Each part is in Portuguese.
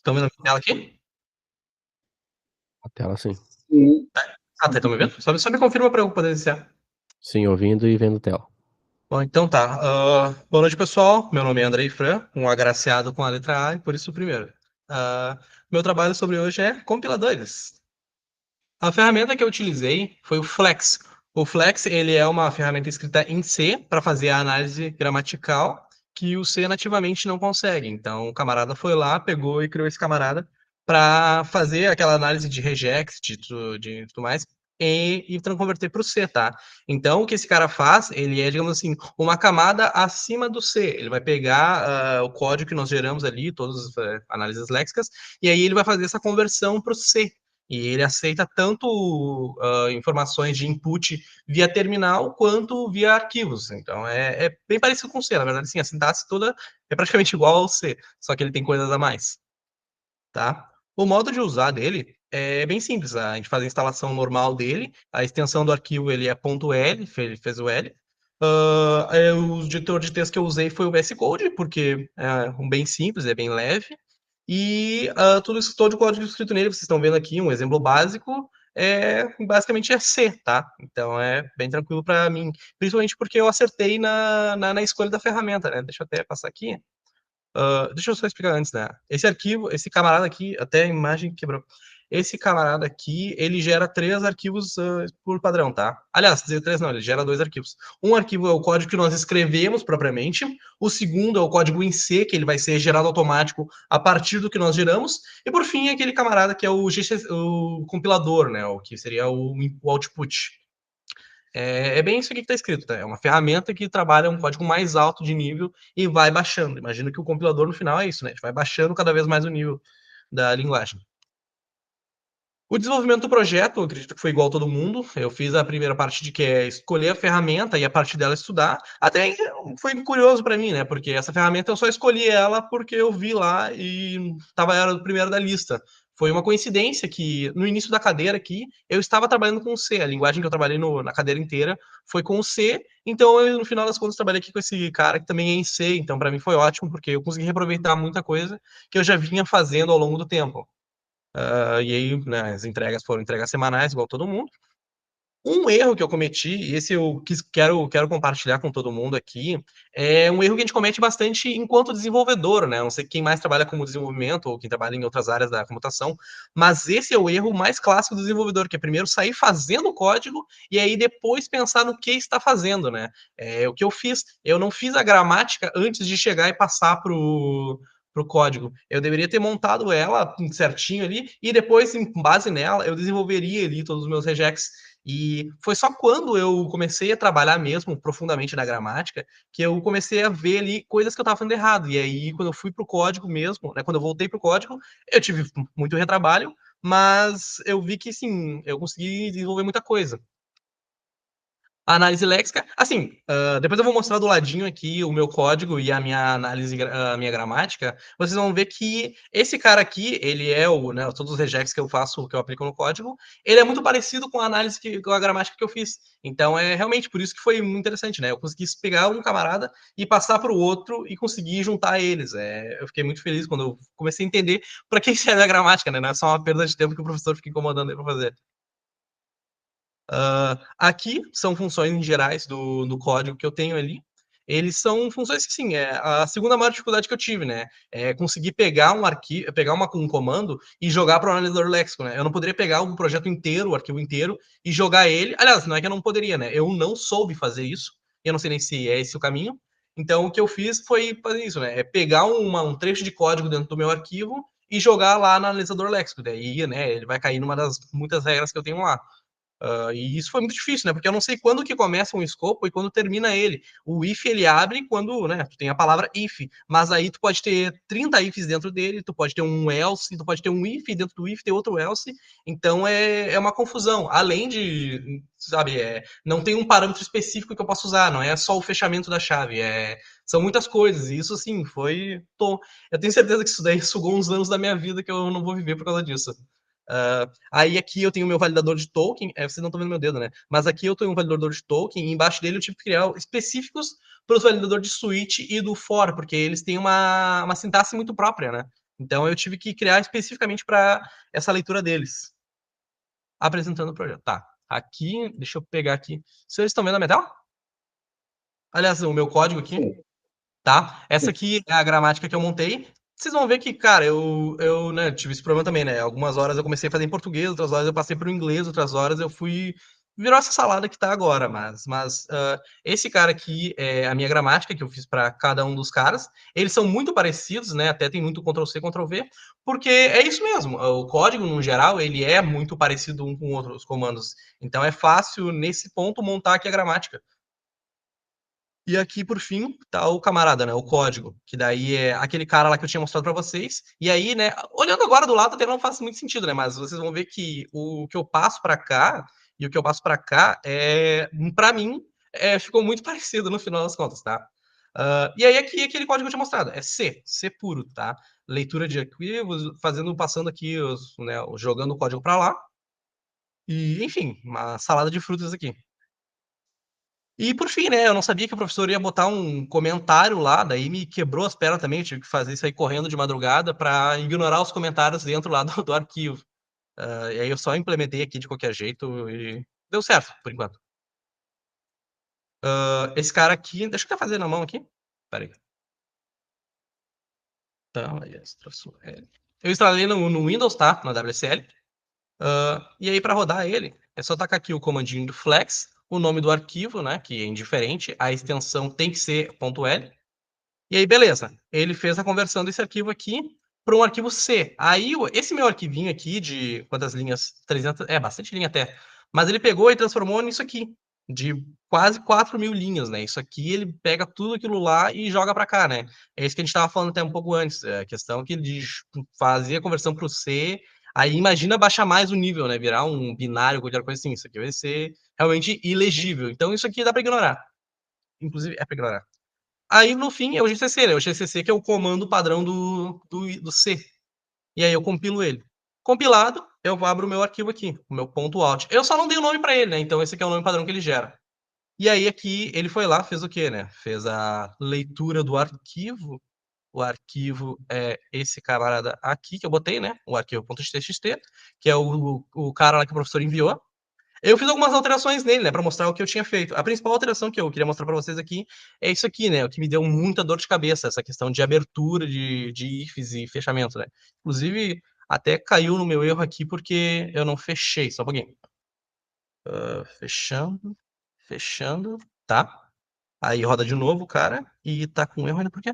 Estão vendo a minha tela aqui? A tela sim. Sim. Ah, tá, estão me vendo? Só me confirma para eu poder iniciar. Sim, ouvindo e vendo tela. Bom, então tá. Boa noite, pessoal. Meu nome é Andrei Fran, um agraciado com a letra A, e por isso o primeiro. Meu trabalho sobre hoje é compiladores. A ferramenta que eu utilizei foi o Flex. O Flex, ele é uma ferramenta escrita em C para fazer a análise gramatical que o C nativamente não consegue. Então, o camarada foi lá, pegou e criou esse camarada para fazer aquela análise de regex, de tudo mais, e converter para o C, tá? Então, o que esse cara faz, ele é, digamos assim, uma camada acima do C. Ele vai pegar o código que nós geramos ali, todas as análises léxicas, e aí ele vai fazer essa conversão para o C. E ele aceita tanto informações de input via terminal quanto via arquivos. Então é bem parecido com o C, na verdade, sim, a sintaxe toda é praticamente igual ao C, só que ele tem coisas a mais, tá? O modo de usar dele é bem simples. A gente faz a instalação normal dele, a extensão do arquivo ele é .l, ele fez o L. O editor de texto que eu usei foi o VS Code, porque é um bem simples, é bem leve. E tudo isso, todo o código escrito nele, vocês estão vendo aqui, um exemplo básico, basicamente é C, tá? Então é bem tranquilo para mim, principalmente porque eu acertei na escolha da ferramenta, né? Deixa eu até passar aqui. Deixa eu só explicar antes, né? Esse arquivo, esse camarada aqui, até a imagem quebrou. Esse camarada aqui, ele gera 3 arquivos por padrão, tá? Aliás, dizer 3 não, ele gera 2 arquivos. Um arquivo é o código que nós escrevemos propriamente, o segundo é o código em C, que ele vai ser gerado automático a partir do que nós geramos, e por fim, aquele camarada que é o compilador, né? O que seria o output. É bem isso aqui que está escrito, tá? É uma ferramenta que trabalha um código mais alto de nível e vai baixando. Imagina que o compilador no final é isso, né? A gente vai baixando cada vez mais o nível da linguagem. O desenvolvimento do projeto, eu acredito que foi igual a todo mundo. Eu fiz a primeira parte de que é escolher a ferramenta e a partir dela estudar. Até foi curioso para mim, né? Porque essa ferramenta eu só escolhi ela porque eu vi lá e era o primeiro da lista. Foi uma coincidência que no início da cadeira aqui eu estava trabalhando com C. A linguagem que eu trabalhei na cadeira inteira foi com C. Então eu, no final das contas, trabalhei aqui com esse cara que também é em C. Então para mim foi ótimo porque eu consegui reaproveitar muita coisa que eu já vinha fazendo ao longo do tempo. E aí, né, as entregas foram entregas semanais, igual todo mundo. Um erro que eu cometi, e esse eu quero compartilhar com todo mundo aqui, é um erro que a gente comete bastante enquanto desenvolvedor, né? Não sei quem mais trabalha como desenvolvimento ou quem trabalha em outras áreas da computação, mas esse é o erro mais clássico do desenvolvedor, que é primeiro sair fazendo o código e aí depois pensar no que está fazendo, né? É o que eu fiz. Eu não fiz a gramática antes de chegar e passar pro código. Eu deveria ter montado ela certinho ali e depois, em base nela, eu desenvolveria ali todos os meus regex. E foi só quando eu comecei a trabalhar mesmo profundamente na gramática que eu comecei a ver ali coisas que eu estava fazendo errado. E aí, quando eu fui para o código mesmo, né, quando eu voltei para o código, eu tive muito retrabalho, mas eu vi que sim, eu consegui desenvolver muita coisa. A análise léxica, assim, depois eu vou mostrar do ladinho aqui o meu código e a minha análise, a minha gramática. Vocês vão ver que esse cara aqui, ele é né, todos os regex que eu faço, que eu aplico no código, ele é muito parecido com a análise, com a gramática que eu fiz. Então, é realmente por isso que foi muito interessante, né? Eu consegui pegar um camarada e passar para o outro e conseguir juntar eles. Eu fiquei muito feliz quando eu comecei a entender para que serve a gramática, né? Não é só uma perda de tempo que o professor fica incomodando ele para fazer. Aqui são funções gerais do código que eu tenho ali. Eles são funções que, sim, é a segunda maior dificuldade que eu tive, né? É conseguir pegar um arquivo, pegar um comando e jogar para o analisador léxico, né? Eu não poderia pegar um projeto inteiro, o arquivo inteiro, e jogar ele. Aliás, não é que eu não poderia, né? Eu não soube fazer isso. Eu não sei nem se é esse o caminho. Então, o que eu fiz foi fazer isso, né? É pegar um trecho de código dentro do meu arquivo e jogar lá no analisador léxico. Daí, né, ele vai cair numa das muitas regras que eu tenho lá. E isso foi muito difícil, né? Porque eu não sei quando que começa um escopo e quando termina ele. O if ele abre quando, né, tu tem a palavra if, mas aí tu pode ter 30 ifs dentro dele, tu pode ter um else, tu pode ter um if dentro do if, ter outro else. Então é uma confusão. Além de, sabe, não tem um parâmetro específico que eu possa usar, não é só o fechamento da chave, são muitas coisas. E isso, assim, eu tenho certeza que isso daí sugou uns anos da minha vida que eu não vou viver por causa disso. Aí aqui eu tenho o meu validador de token, vocês não estão vendo meu dedo, né? Mas aqui eu tenho um validador de token e embaixo dele eu tive que criar específicos para os validadores de switch e do for, porque eles têm uma sintaxe muito própria, né? Então eu tive que criar especificamente para essa leitura deles, apresentando o projeto. Tá, aqui, deixa eu pegar aqui. Vocês estão vendo a minha tela? Aliás, o meu código aqui, Sim, tá? Essa sim. aqui é a gramática que eu montei. Vocês vão ver que, cara, eu né, tive esse problema também, né? Algumas horas eu comecei a fazer em português, outras horas eu passei para o inglês, outras horas eu fui. Virou essa salada que tá agora, mas esse cara aqui é a minha gramática que eu fiz para cada um dos caras. Eles são muito parecidos, né? Até tem muito Ctrl+C, Ctrl+V, porque é isso mesmo. O código, no geral, ele é muito parecido um com o outro, os comandos. Então é fácil, nesse ponto, montar aqui a gramática. E aqui, por fim, tá o camarada, né? O código, que daí é aquele cara lá que eu tinha mostrado para vocês. E aí, né? Olhando agora do lado, até não faz muito sentido, né? Mas vocês vão ver que o que eu passo para cá e o que eu passo para cá para mim, ficou muito parecido no final das contas, tá? E aí aqui aquele código que eu tinha mostrado é C puro, tá? Leitura de arquivos, passando aqui né, jogando o código para lá. E enfim, uma salada de frutas aqui. E por fim, né, eu não sabia que o professor ia botar um comentário lá, daí me quebrou as pernas também, eu tive que fazer isso aí correndo de madrugada para ignorar os comentários dentro lá do arquivo. E aí eu só implementei aqui de qualquer jeito e deu certo, por enquanto. Esse cara aqui, deixa eu até fazer na mão aqui. Pera aí. Então, eu instalei no Windows, tá? Na WSL. E aí, para rodar ele, é só tacar aqui o comandinho do flex, o nome do arquivo, né? Que é indiferente, a extensão tem que ser .l. E aí, beleza. Ele fez a conversão desse arquivo aqui para um arquivo C. Aí, esse meu arquivinho aqui de quantas linhas? 300, bastante linha até. Mas ele pegou e transformou nisso aqui, de quase 4.000 linhas, né? Isso aqui ele pega tudo aquilo lá e joga para cá, né? É isso que a gente estava falando até um pouco antes. É a questão que ele fazia a conversão para o C. Aí imagina baixar mais o nível, né? Virar um binário, qualquer coisa assim. Isso aqui vai ser realmente ilegível. Então isso aqui dá para ignorar. Inclusive, é para ignorar. Aí, no fim, é o GCC, né? O GCC que é o comando padrão do C. E aí eu compilo ele. Compilado, eu abro o meu arquivo aqui, o meu ponto .alt. Eu só não dei o nome para ele, né? Então esse aqui é o nome padrão que ele gera. E aí aqui ele foi lá, fez o quê, né? Fez a leitura do arquivo. O arquivo é esse camarada aqui que eu botei, né? O arquivo .txt, que é o cara lá que o professor enviou. Eu fiz algumas alterações nele, né, para mostrar o que eu tinha feito. A principal alteração que eu queria mostrar para vocês aqui é isso aqui, né, o que me deu muita dor de cabeça, essa questão de abertura de ifs e fechamento, né. Inclusive, até caiu no meu erro aqui porque eu não fechei, só um pouquinho. Fechando, fechando, tá. Aí roda de novo, cara, e tá com erro ainda por quê?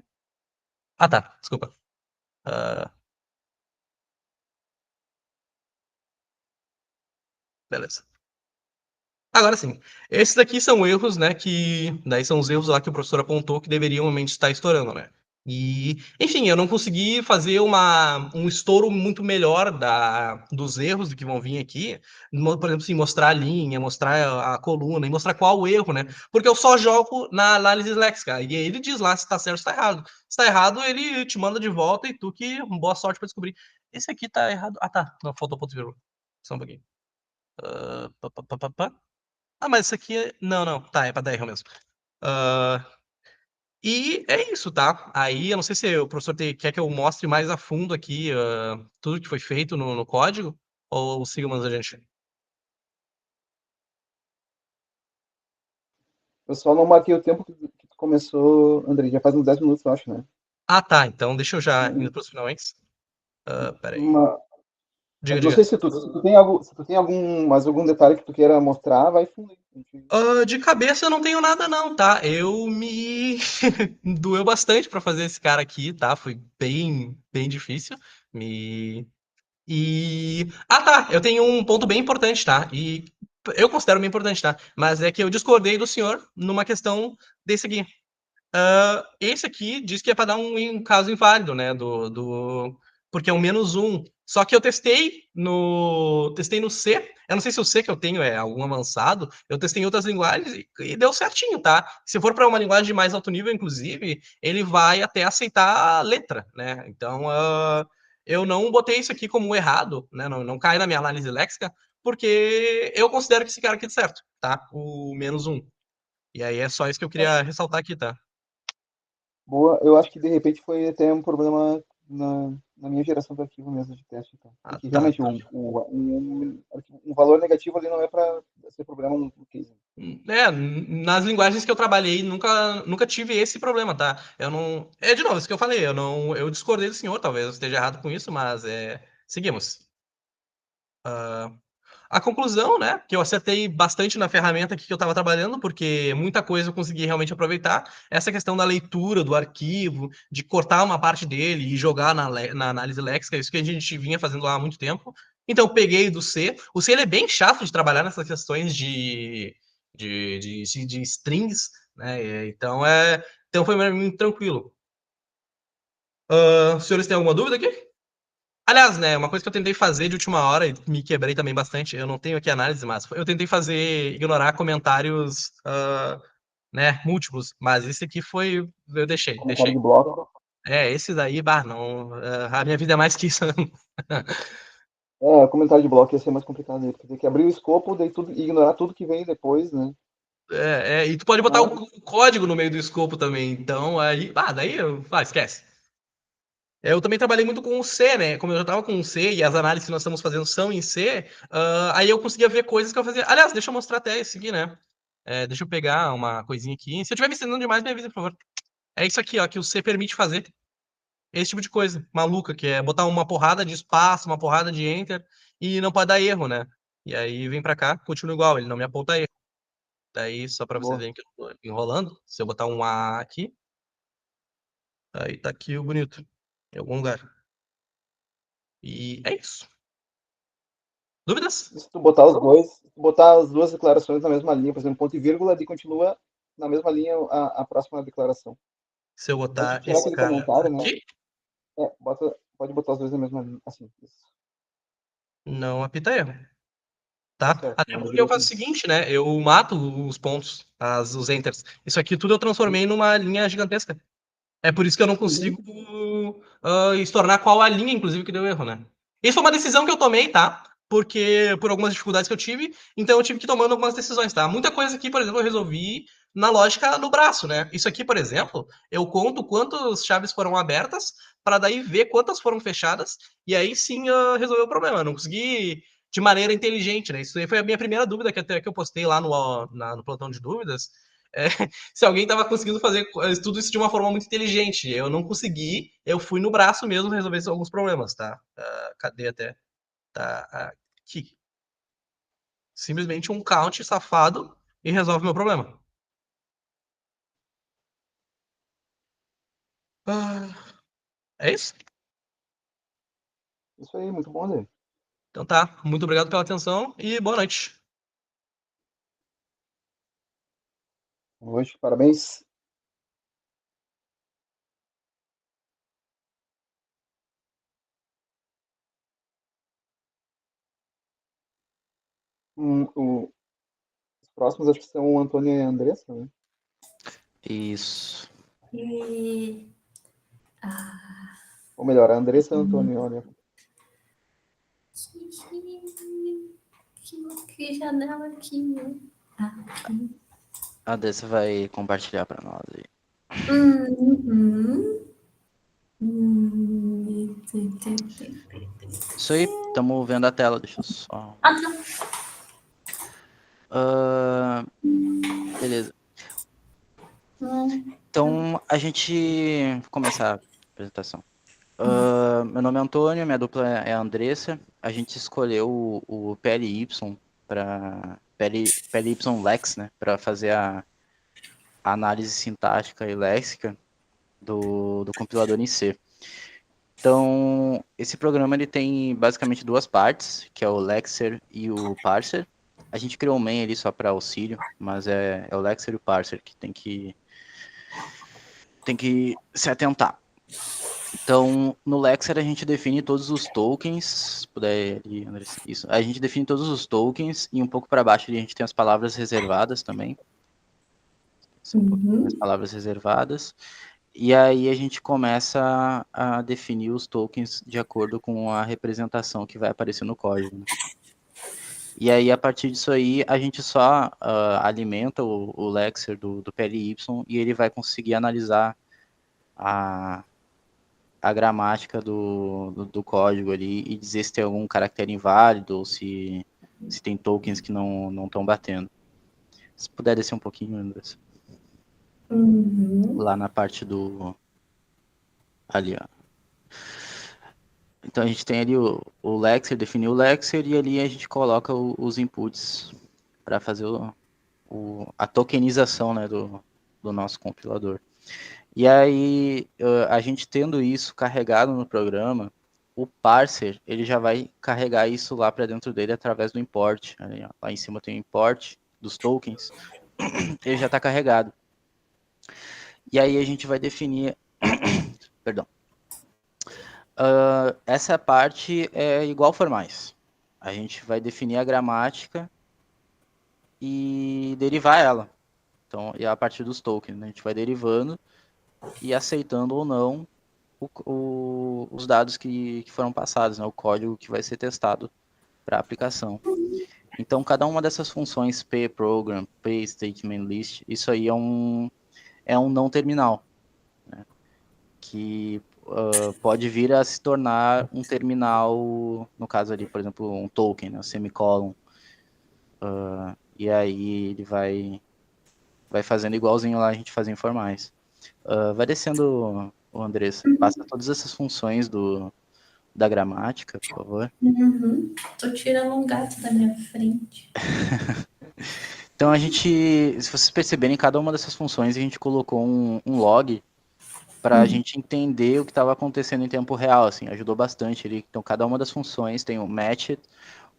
Ah, tá, desculpa. Beleza. Agora sim, esses daqui são erros, né, que daí são os erros lá que o professor apontou que deveriam realmente estar estourando, né. E, enfim, eu não consegui fazer um estouro muito melhor dos erros que vão vir aqui, por exemplo, assim, mostrar a linha, mostrar a coluna e mostrar qual o erro, né, porque eu só jogo na análise léxica, e aí ele diz lá se está certo ou se está errado. Se está errado, ele te manda de volta e tu que boa sorte para descobrir. Esse aqui está errado. Ah, tá, não, faltou ponto e vírgula. Só um pouquinho. Pá, pá, pá, pá, pá. Ah, mas isso aqui não, não, tá, é pra dar erro mesmo. Ah, e é isso, tá? Aí eu não sei se o professor quer que eu mostre mais a fundo aqui tudo que foi feito no código, ou siga mais a gente. Eu só não marquei o tempo que tu começou, André. Já faz uns 10 minutos, eu acho, né? Ah, tá, então deixa eu já indo pros finalmente. Peraí. Ma- Diga, Mas não sei diga. se tu tem mais algum detalhe que tu queira mostrar, vai fundo aí. De cabeça eu não tenho nada não, tá? Eu me doeu bastante pra fazer esse cara aqui, tá? Foi bem, bem difícil. Me Ah, tá. Eu tenho um ponto bem importante, tá? E eu considero bem importante, tá? Mas é que eu discordei do senhor numa questão desse aqui. Esse aqui diz que é para dar um caso inválido, né? Porque é um -1. Só que eu testei no C. Eu não sei se o C que eu tenho é algum avançado. Eu testei em outras linguagens e deu certinho, tá? Se for para uma linguagem de mais alto nível, inclusive, ele vai até aceitar a letra, né? Então, eu não botei isso aqui como errado, né? Não cai na minha análise léxica, porque eu considero que esse cara aqui é certo, tá? O -1. E aí é só isso que eu queria ressaltar aqui, tá? Boa, eu acho que de repente foi até um problema na minha geração do arquivo mesmo de teste. Então. Ah, Porque tá. realmente um valor negativo ali não é para ser problema no case. Nas linguagens que eu trabalhei, nunca tive esse problema, tá? Eu não. É de novo, isso que eu falei, eu discordei do senhor, talvez eu esteja errado com isso, mas seguimos. A conclusão, né, que eu acertei bastante na ferramenta aqui que eu estava trabalhando, porque muita coisa eu consegui realmente aproveitar. Essa questão da leitura do arquivo, de cortar uma parte dele e jogar na análise léxica, isso que a gente vinha fazendo lá há muito tempo. Então, eu peguei do C. O C ele é bem chato de trabalhar nessas questões de strings, né? Então foi muito tranquilo. Os senhores têm alguma dúvida aqui? Aliás, né, uma coisa que eu tentei fazer de última hora e me quebrei também bastante, eu não tenho aqui análise, mas eu tentei ignorar comentários, né, múltiplos, mas esse aqui eu Comentário deixei. de bloco. Esse daí, não, a minha vida é mais que isso. Comentário de bloco ia ser mais complicado aí, porque tem que abrir o escopo daí tudo, e ignorar tudo que vem depois, né? E tu pode botar Mas, o código no meio do escopo também, então aí, daí, esquece. Eu também trabalhei muito com o C, né? Como eu já estava com o C e as análises que nós estamos fazendo são em C, aí eu conseguia ver coisas que eu fazia. Aliás, deixa eu mostrar até esse aqui, né? Deixa eu pegar uma coisinha aqui. Se eu estiver me ensinando demais, me avisa, por favor. É isso aqui, ó, que o C permite fazer. Esse tipo de coisa maluca, que é botar uma porrada de espaço, uma porrada de enter, e não pode dar erro, né? E aí vem pra cá, continua igual, ele não me aponta erro. Daí, só pra vocês boa. verem que eu tô enrolando, se eu botar um A aqui, aí tá aqui o bonito, em algum lugar. E é isso. Dúvidas? E se tu botar os dois, se tu botar as duas declarações na mesma linha, por exemplo, ponto e vírgula, ele continua na mesma linha a próxima declaração. Se eu Aí tu botar tirar esse aquele cara comentário, né? aqui, Pode botar os dois na mesma linha. Assim, isso. não apita erro, Tá tá? certo, Até não porque eu deveria faço o ter. seguinte, né? Eu mato os pontos, os enters. Isso aqui tudo eu transformei numa linha gigantesca. É por isso que eu não Uhum. consigo estornar qual a linha, inclusive, que deu erro, né? Isso foi uma decisão que eu tomei, tá? Porque por algumas dificuldades que eu tive, então eu tive que ir tomando algumas decisões, tá? Muita coisa aqui, por exemplo, eu resolvi na lógica no braço, né? Isso aqui, por exemplo, eu conto quantas chaves foram abertas para daí ver quantas foram fechadas e aí sim resolver o problema. Eu não consegui de maneira inteligente, né? Isso aí foi a minha primeira dúvida que até que eu postei lá no plantão de dúvidas. É, se alguém estava conseguindo fazer tudo isso de uma forma muito inteligente. Eu não consegui, eu fui no braço mesmo resolver alguns problemas, tá? Cadê até? Tá aqui. Simplesmente um count safado e resolve meu problema. É isso? Isso aí, muito bom, André. Então tá. Muito obrigado pela atenção e boa noite. Hoje, parabéns. Os próximos acho que são o Antônio e a Andressa, né? Isso. E... Ou melhor, a Andressa e o Antônio, olha. Que janela aqui. Aqui. A Dessa vai compartilhar para nós aí. Uhum. Isso aí, estamos vendo a tela, deixa eu só. Beleza. Então, a gente começar a apresentação. Meu nome é Antônio, minha dupla é a Andressa. A gente escolheu o PLY para PLY Lex, né, para fazer a análise sintática e léxica do compilador em C. Então, esse programa ele tem basicamente duas partes, que é o Lexer e o Parser. A gente criou um main ali só para auxílio, mas é o Lexer e o Parser que tem que se atentar. Então, no Lexer a gente define todos os tokens, se puder ali, André, isso. A gente define todos os tokens e um pouco para baixo ali a gente tem as palavras reservadas também. São um pouquinho as palavras reservadas. E aí a gente começa a definir os tokens de acordo com a representação que vai aparecer no código. Né? E aí, a partir disso aí, a gente só alimenta o Lexer do PLY e ele vai conseguir analisar a gramática do código ali e dizer se tem algum caractere inválido ou se tem tokens que não estão batendo. Se puder descer um pouquinho, Andrés. Uhum. Lá na parte do... Ali, ó. Então a gente tem ali o Lexer, definir o Lexer, e ali a gente coloca os inputs para fazer a tokenização, né, do nosso compilador. E aí, a gente tendo isso carregado no programa, o parser ele já vai carregar isso lá para dentro dele através do import. Aí, ó, lá em cima tem o import dos tokens, ele já está carregado. E aí a gente vai definir, perdão, essa parte é igual formais. A gente vai definir a gramática e derivar ela. Então, e a partir dos tokens, né? A gente vai derivando e aceitando ou não os dados que foram passados, né? O código que vai ser testado para a aplicação. Então, cada uma dessas funções p-program, p-statement-list, isso aí é um não terminal, né? Que pode vir a se tornar um terminal, no caso ali, por exemplo, um token, né? Semicolon. E aí ele vai fazendo igualzinho lá a gente fazia em formais. Vai descendo, o Andressa. Passa todas essas funções da gramática, por favor. Uhum. Tô tirando um gato da minha frente. Então a gente, se vocês perceberem, cada uma dessas funções a gente colocou um log para a gente entender o que estava acontecendo em tempo real, assim, ajudou bastante ali. Então cada uma das funções tem o match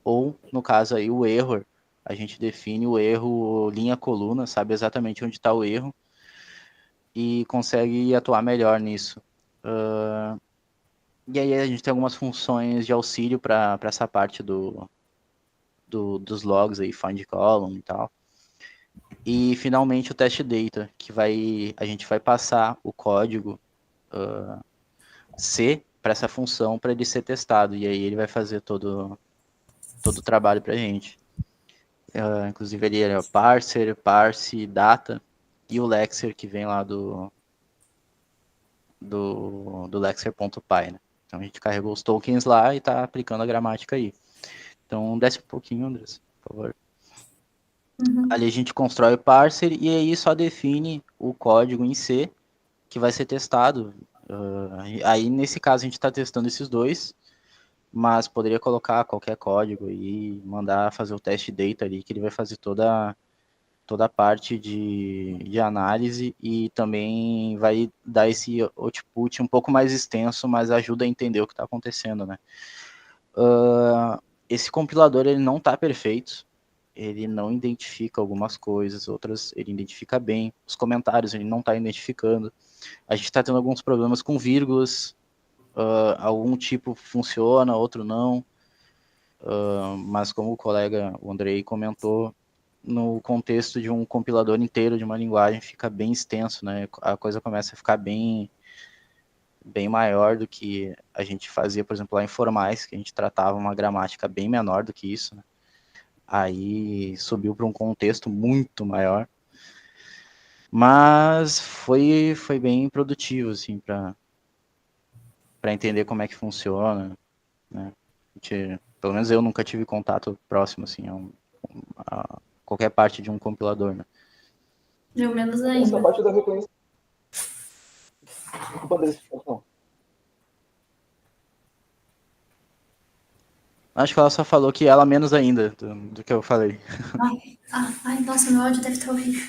ou, no caso aí, o error. A gente define o erro linha coluna, sabe exatamente onde está o erro e consegue atuar melhor nisso. E aí a gente tem algumas funções de auxílio para essa parte dos logs aí, find column e tal. E finalmente o test data, que a gente vai passar o código C para essa função para ele ser testado. E aí ele vai fazer todo o trabalho para a gente. Inclusive ele é parser, parse, data e o lexer que vem lá do lexer.py, né? Então a gente carregou os tokens lá e está aplicando a gramática aí. Então desce um pouquinho, Andrés, por favor. Uhum. Ali a gente constrói o parser e aí só define o código em C que vai ser testado. Aí nesse caso a gente está testando esses dois, mas poderia colocar qualquer código e mandar fazer o teste data ali, que ele vai fazer toda a parte de análise e também vai dar esse output um pouco mais extenso, mas ajuda a entender o que está acontecendo, né? Esse compilador ele não está perfeito, ele não identifica algumas coisas, outras ele identifica bem, os comentários ele não está identificando. A gente está tendo alguns problemas com vírgulas, algum tipo funciona, outro não, mas como o colega, o Andrei, comentou, no contexto de um compilador inteiro de uma linguagem fica bem extenso, né? A coisa começa a ficar bem maior do que a gente fazia, por exemplo, lá em formais, que a gente tratava uma gramática bem menor do que isso, né? Aí subiu para um contexto muito maior, mas foi bem produtivo, assim, para entender como é que funciona, né? Pelo menos eu nunca tive contato próximo, assim, a qualquer parte de um compilador, né? Eu menos Essa ainda. parte da reconhecimento. Desculpa, Andrés. Não. Acho que ela só falou que ela menos ainda do que eu falei. Ai, nossa, meu áudio deve estar horrível.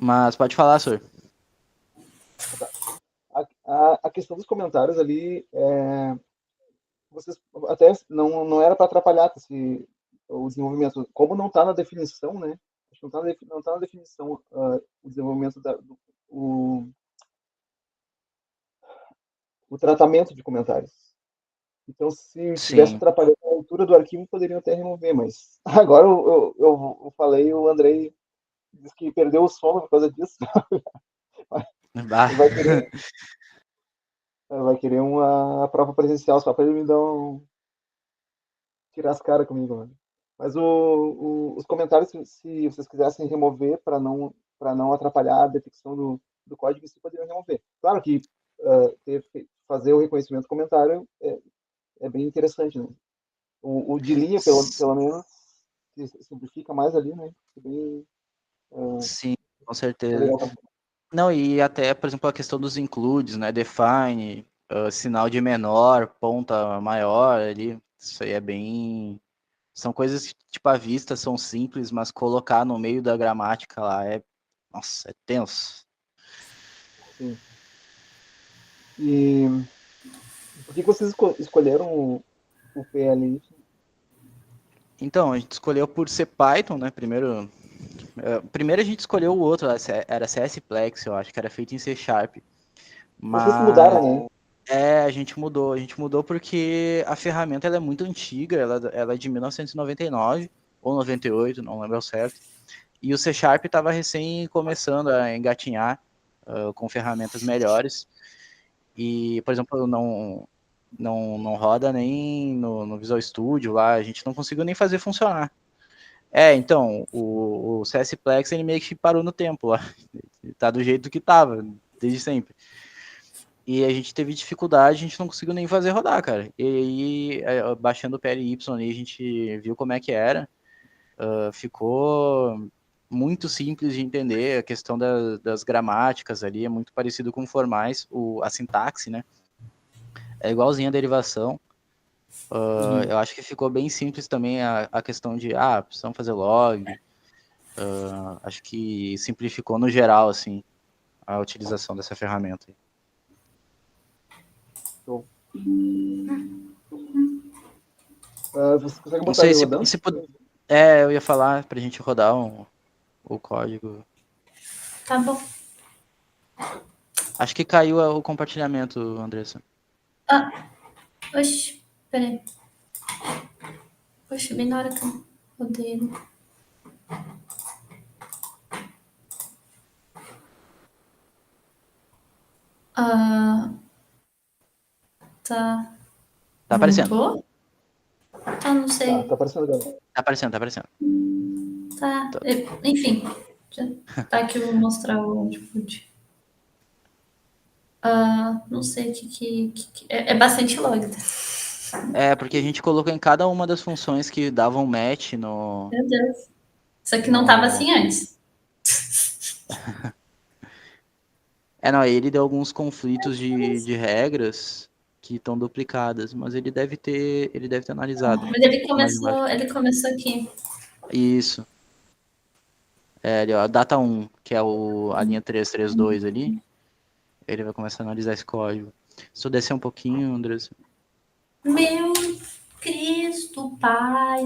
Mas pode falar, senhor. A questão dos comentários ali, vocês até não era para atrapalhar o desenvolvimento. Como não está na definição, né? Acho que não tá na definição o desenvolvimento o tratamento de comentários. Então, se estivesse Sim. atrapalhando a leitura do arquivo, poderiam até remover, mas agora eu falei, o Andrei disse que perdeu o sono por causa disso. Bah. Ele vai querer uma prova presencial só para ele me dar tirar as caras comigo, mano. Mas os comentários, se vocês quisessem remover para não atrapalhar a detecção do código em si poderiam remover. Claro que fazer o reconhecimento do comentário é bem interessante, né? O de linha, pelo menos, se simplifica mais ali, né? É bem, Sim, com é certeza. legal. Não, e até, por exemplo, a questão dos includes, né? Define, sinal de menor, ponta maior ali. Isso aí é bem. São coisas que, tipo, à vista são simples, mas colocar no meio da gramática lá é. Nossa, é tenso. Sim. E por que vocês escolheram o PLY? Então, a gente escolheu por ser Python, né? Primeiro a gente escolheu o outro, era CSPlex, eu acho, que era feito em C Sharp. Vocês Mas mudaram, né? a gente mudou porque a ferramenta ela é muito antiga, ela é de 1999 ou 98, não lembro ao certo. E o C Sharp estava recém começando a engatinhar com ferramentas melhores. E, por exemplo, não roda nem no Visual Studio lá, a gente não conseguiu nem fazer funcionar. Então, o CSPlex ele meio que parou no tempo lá. Tá do jeito que tava, desde sempre. E a gente teve dificuldade, a gente não conseguiu nem fazer rodar, cara. E aí, baixando o PLY ali, a gente viu como é que era. Ficou muito simples de entender, a questão das gramáticas ali é muito parecido com formais, a sintaxe, né? É igualzinho a derivação. Eu acho que ficou bem simples também a questão de, precisamos fazer log. Acho que simplificou no geral, assim, a utilização dessa ferramenta. Show. Você consegue Não botar sei ele se, rodando? eu ia falar pra gente rodar o código. Tá bom. Acho que caiu o compartilhamento, Andressa. Oxe, peraí. Oxe, bem na hora que eu rodei ele. Tá. Tá aparecendo. Voltou? Não sei. Tá aparecendo agora. Tá aparecendo, tá aparecendo. Tá. Enfim. Tá aqui, eu vou mostrar o output. Não sei o que. É bastante log. Porque a gente colocou em cada uma das funções que davam match no. Meu Deus. Isso aqui não tava assim antes. Não, ele deu alguns conflitos de regras que estão duplicadas, mas ele deve ter analisado. Mas Mais embaixo. ele começou aqui. Isso. Ali, ó, data 1, que é a linha 332 ali, ele vai começar a analisar esse código. Se eu descer um pouquinho, Andressa. Meu Cristo, pai.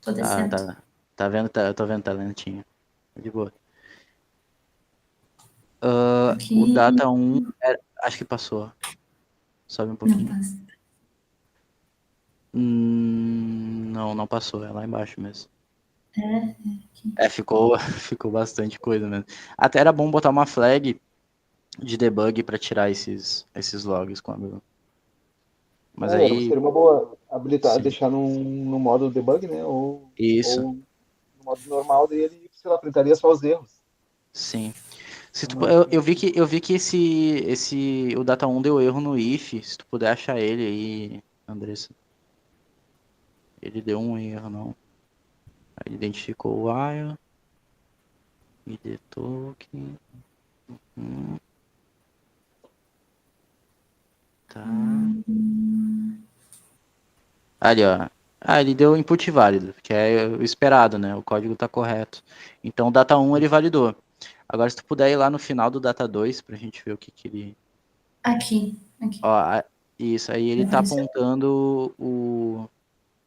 Tô Tá, descendo. tá. Tá vendo? Eu tô vendo, tá lentinho. De boa. O Aqui. data 1, acho que passou. Sobe um Não pouquinho. passa. Não passou, é lá embaixo mesmo. Aqui. Ficou bastante coisa mesmo. Até era bom botar uma flag de debug para tirar esses logs quando. Mas aí. Seria uma boa habilitar, Sim. deixar no modo debug, né? Isso, Ou no modo normal dele, sei lá, printaria só os erros. sim. Eu vi que o data 1 deu erro no if. Se tu puder achar ele aí, Andressa. Ele deu um erro, não. Aí identificou o while. ID token. Tá. Ali, ó. Ele deu input válido, que é o esperado, né? O código tá correto. Então o data 1 ele validou. Agora, se tu puder ir lá no final do data 2 pra gente ver o que ele. Aqui. Ó, isso aí ele tá Apareceu. apontando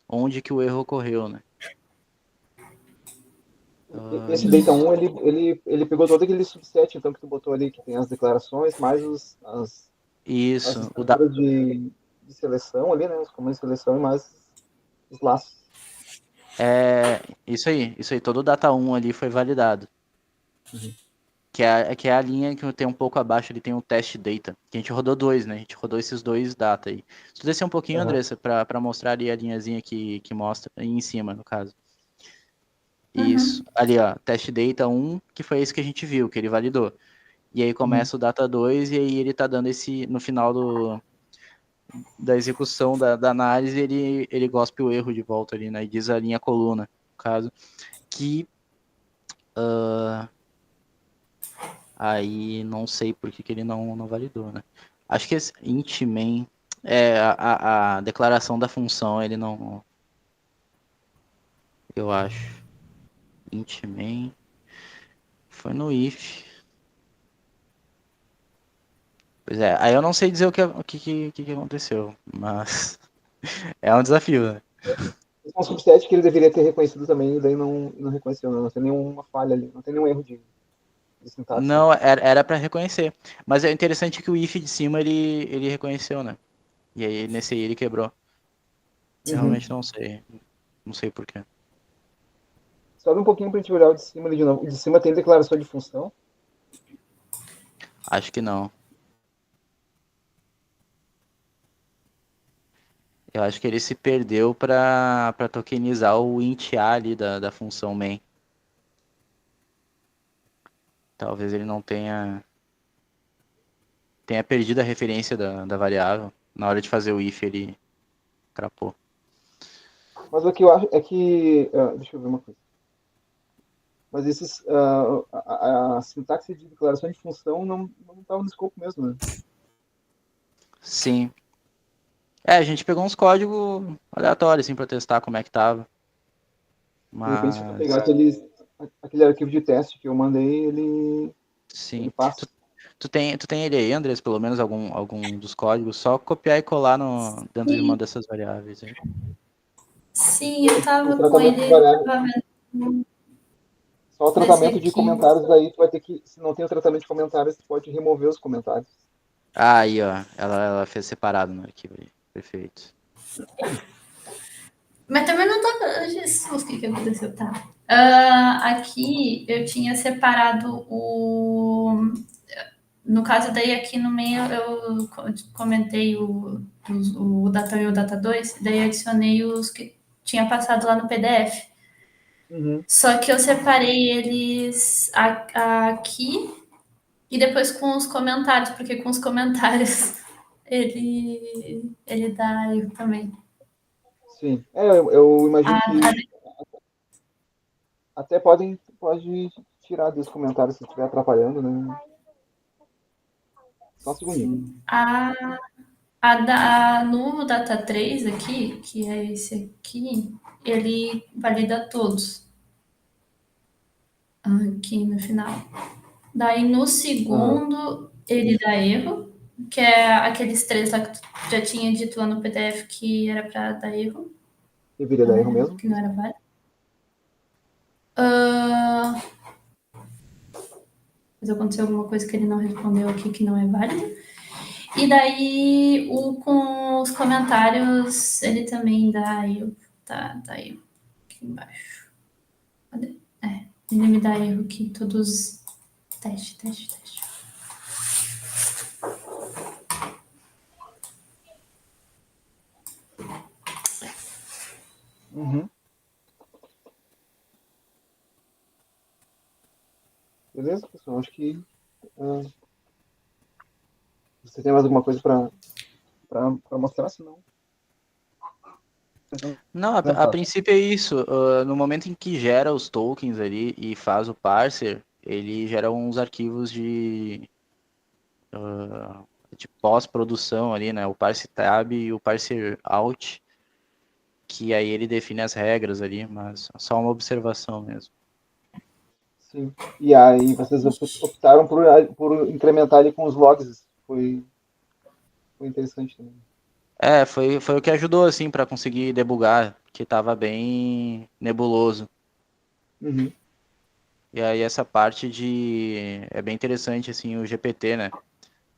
onde que o erro ocorreu, né? Esse Data 1, ele pegou todo aquele subset, então, que tu botou ali, que tem as declarações, mais as Isso. estruturas de seleção ali, né? Os comandos de seleção e mais os laços. Isso aí. Todo o data 1 ali foi validado. Que é a linha que tem um pouco abaixo, ele tem um test data. Que a gente rodou dois, né? A gente rodou esses dois data aí. Se tu descer um pouquinho, Andressa, pra mostrar ali a linhazinha que mostra, aí em cima, no caso. Isso. Ali, ó, test data 1, que foi esse que a gente viu, que ele validou. e aí começa o data 2, e aí ele tá dando esse, no final da execução da análise, ele gospe o erro de volta ali, né, e diz a linha coluna, no caso, que aí não sei por que ele não validou, né. Acho que esse int main, a declaração da função, ele não, eu acho, int main, foi no if. Pois é, aí eu não sei dizer o que aconteceu, mas é um desafio, né. Esse é um subset que ele deveria ter reconhecido também, e daí não reconheceu, não tem nenhuma falha ali, não tem nenhum erro de sintaxe. Não, era para reconhecer. Mas é interessante que o if de cima ele reconheceu, né? E aí nesse aí ele quebrou. Eu Uhum. realmente não sei. Não sei por quê. Sobe um pouquinho pra gente olhar o de cima ali de novo. O de cima tem declaração de função. Acho que não. Eu acho que ele se perdeu para tokenizar o int a ali da função main. Talvez ele não tenha perdido a referência da variável. Na hora de fazer o if ele crapou. Mas o que eu acho é que. Deixa eu ver uma coisa. Mas a sintaxe de declaração de função não estava no escopo mesmo, né? Sim. A gente pegou uns códigos aleatórios assim para testar como é que tava. De repente, se tu Mas pegar aquele arquivo de teste que eu mandei, ele sim. passa. Tu tem ele aí, Andrés, pelo menos algum dos códigos, só copiar e colar dentro de uma Sim, dessas variáveis aí. sim, eu O tava com tratamento de ele, variável, tava vendo só o desse tratamento de aqui. comentários, daí tu vai ter que, se não tem o tratamento de comentários, tu pode remover os comentários. Ah, aí, ó. Ela fez separado no arquivo aí. Perfeito. Mas também não tava. Jesus, o que aconteceu? Tá. Aqui eu tinha separado o. No caso, daí aqui no meio eu comentei o Data 1 e o Data 2, daí adicionei os que tinha passado lá no PDF. Uhum. Só que eu separei eles aqui e depois com os comentários, porque com os comentários ele dá erro também. Sim. Eu A, imagino a, que até pode tirar dos comentários se estiver atrapalhando, né? Só um segundinho. sim. No Data 3 aqui, que é esse aqui, ele valida todos aqui no final. Daí no Aham. segundo, ele dá erro, que é aqueles três lá que tu já tinha dito lá no PDF que era para dar erro, Deveria dar erro mesmo. que não era válido. Ah, mas aconteceu alguma coisa que ele não respondeu aqui que não é válido. E daí, com os comentários, ele também dá erro. Tá erro aqui embaixo. Cadê? Ele me dá erro aqui, todos. Teste. Uhum. Beleza, pessoal? Acho que você tem mais alguma coisa para mostrar, senão. Não, a princípio é isso. No momento em que gera os tokens ali e faz o parser, ele gera uns arquivos de pós-produção ali, né? O parse tab e o parser out, que aí ele define as regras ali, mas só uma observação mesmo. Sim. E aí vocês optaram por incrementar ali com os logs. Foi interessante também. Foi o que ajudou, assim, para conseguir debugar, que tava bem nebuloso. Uhum. E aí essa parte é bem interessante, assim, o GPT, né?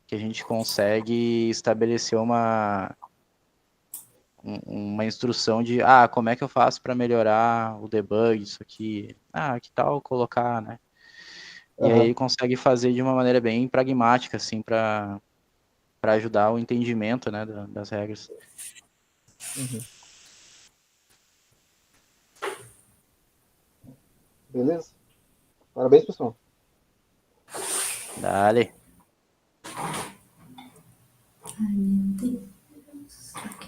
Que a gente consegue estabelecer uma instrução de, como é que eu faço para melhorar o debug, isso aqui. Que tal colocar, né? E aí Aham. ele consegue fazer de uma maneira bem pragmática, assim, para ajudar o entendimento, né, das regras. Uhum. Beleza? Parabéns, pessoal. Dale. Ai, meu Deus. Ok.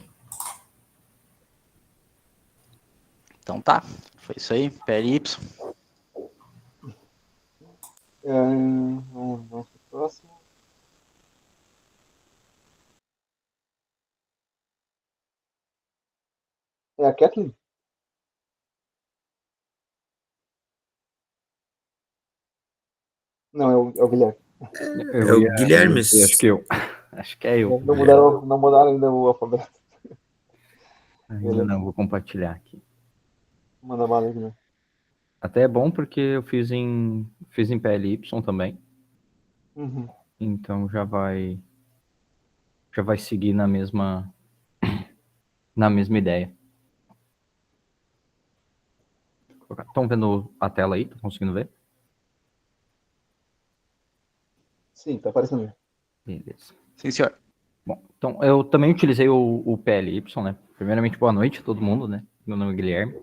Então tá. Foi isso aí. PLY. Vamos pro próximo. É a Kathleen? Não, é o Guilherme. É o Guilherme. Acho que eu. Acho que é eu. Não mudaram ainda o alfabeto. Ainda Beleza. não, vou compartilhar aqui. Manda bala, Guilherme. Até é bom porque eu fiz em PLY também. Uhum. Então já vai seguir na mesma ideia. Estão vendo a tela aí? Estão conseguindo ver? Sim, tá aparecendo. Beleza. Sim, senhor. Bom, então eu também utilizei o PLY, né? Primeiramente, boa noite a todo mundo, né? Meu nome é Guilherme.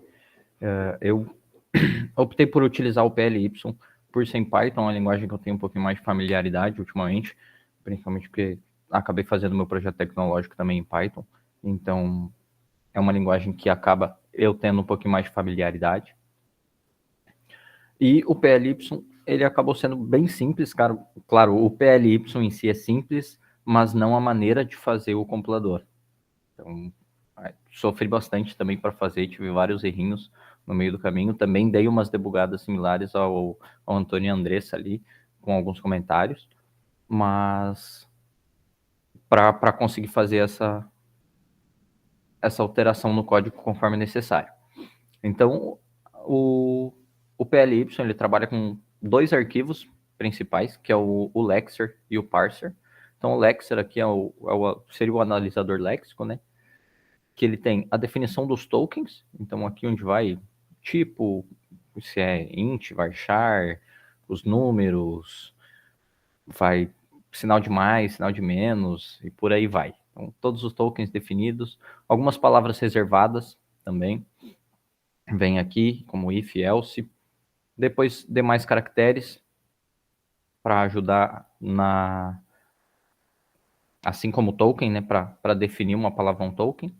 Eu optei por utilizar o PLY por ser em Python, uma linguagem que eu tenho um pouquinho mais de familiaridade ultimamente, principalmente porque acabei fazendo meu projeto tecnológico também em Python. Então, é uma linguagem que acaba eu tendo um pouquinho mais de familiaridade. E o PLY, ele acabou sendo bem simples, cara. Claro, o PLY em si é simples, mas não a maneira de fazer o compilador. Então, sofri bastante também para fazer, tive vários errinhos no meio do caminho. Também dei umas debugadas similares ao Antônio e Andressa ali, com alguns comentários, mas para conseguir fazer essa alteração no código conforme necessário. Então, o PLY ele trabalha com dois arquivos principais, que é o lexer e o parser. Então, o lexer aqui seria o analisador léxico, né? Que ele tem a definição dos tokens, então aqui onde vai tipo, se é int, varchar, os números, vai sinal de mais, sinal de menos, e por aí vai. Então, todos os tokens definidos, algumas palavras reservadas também, vem aqui, como if, else, depois demais caracteres, para ajudar assim como token, né, para definir uma palavra um token.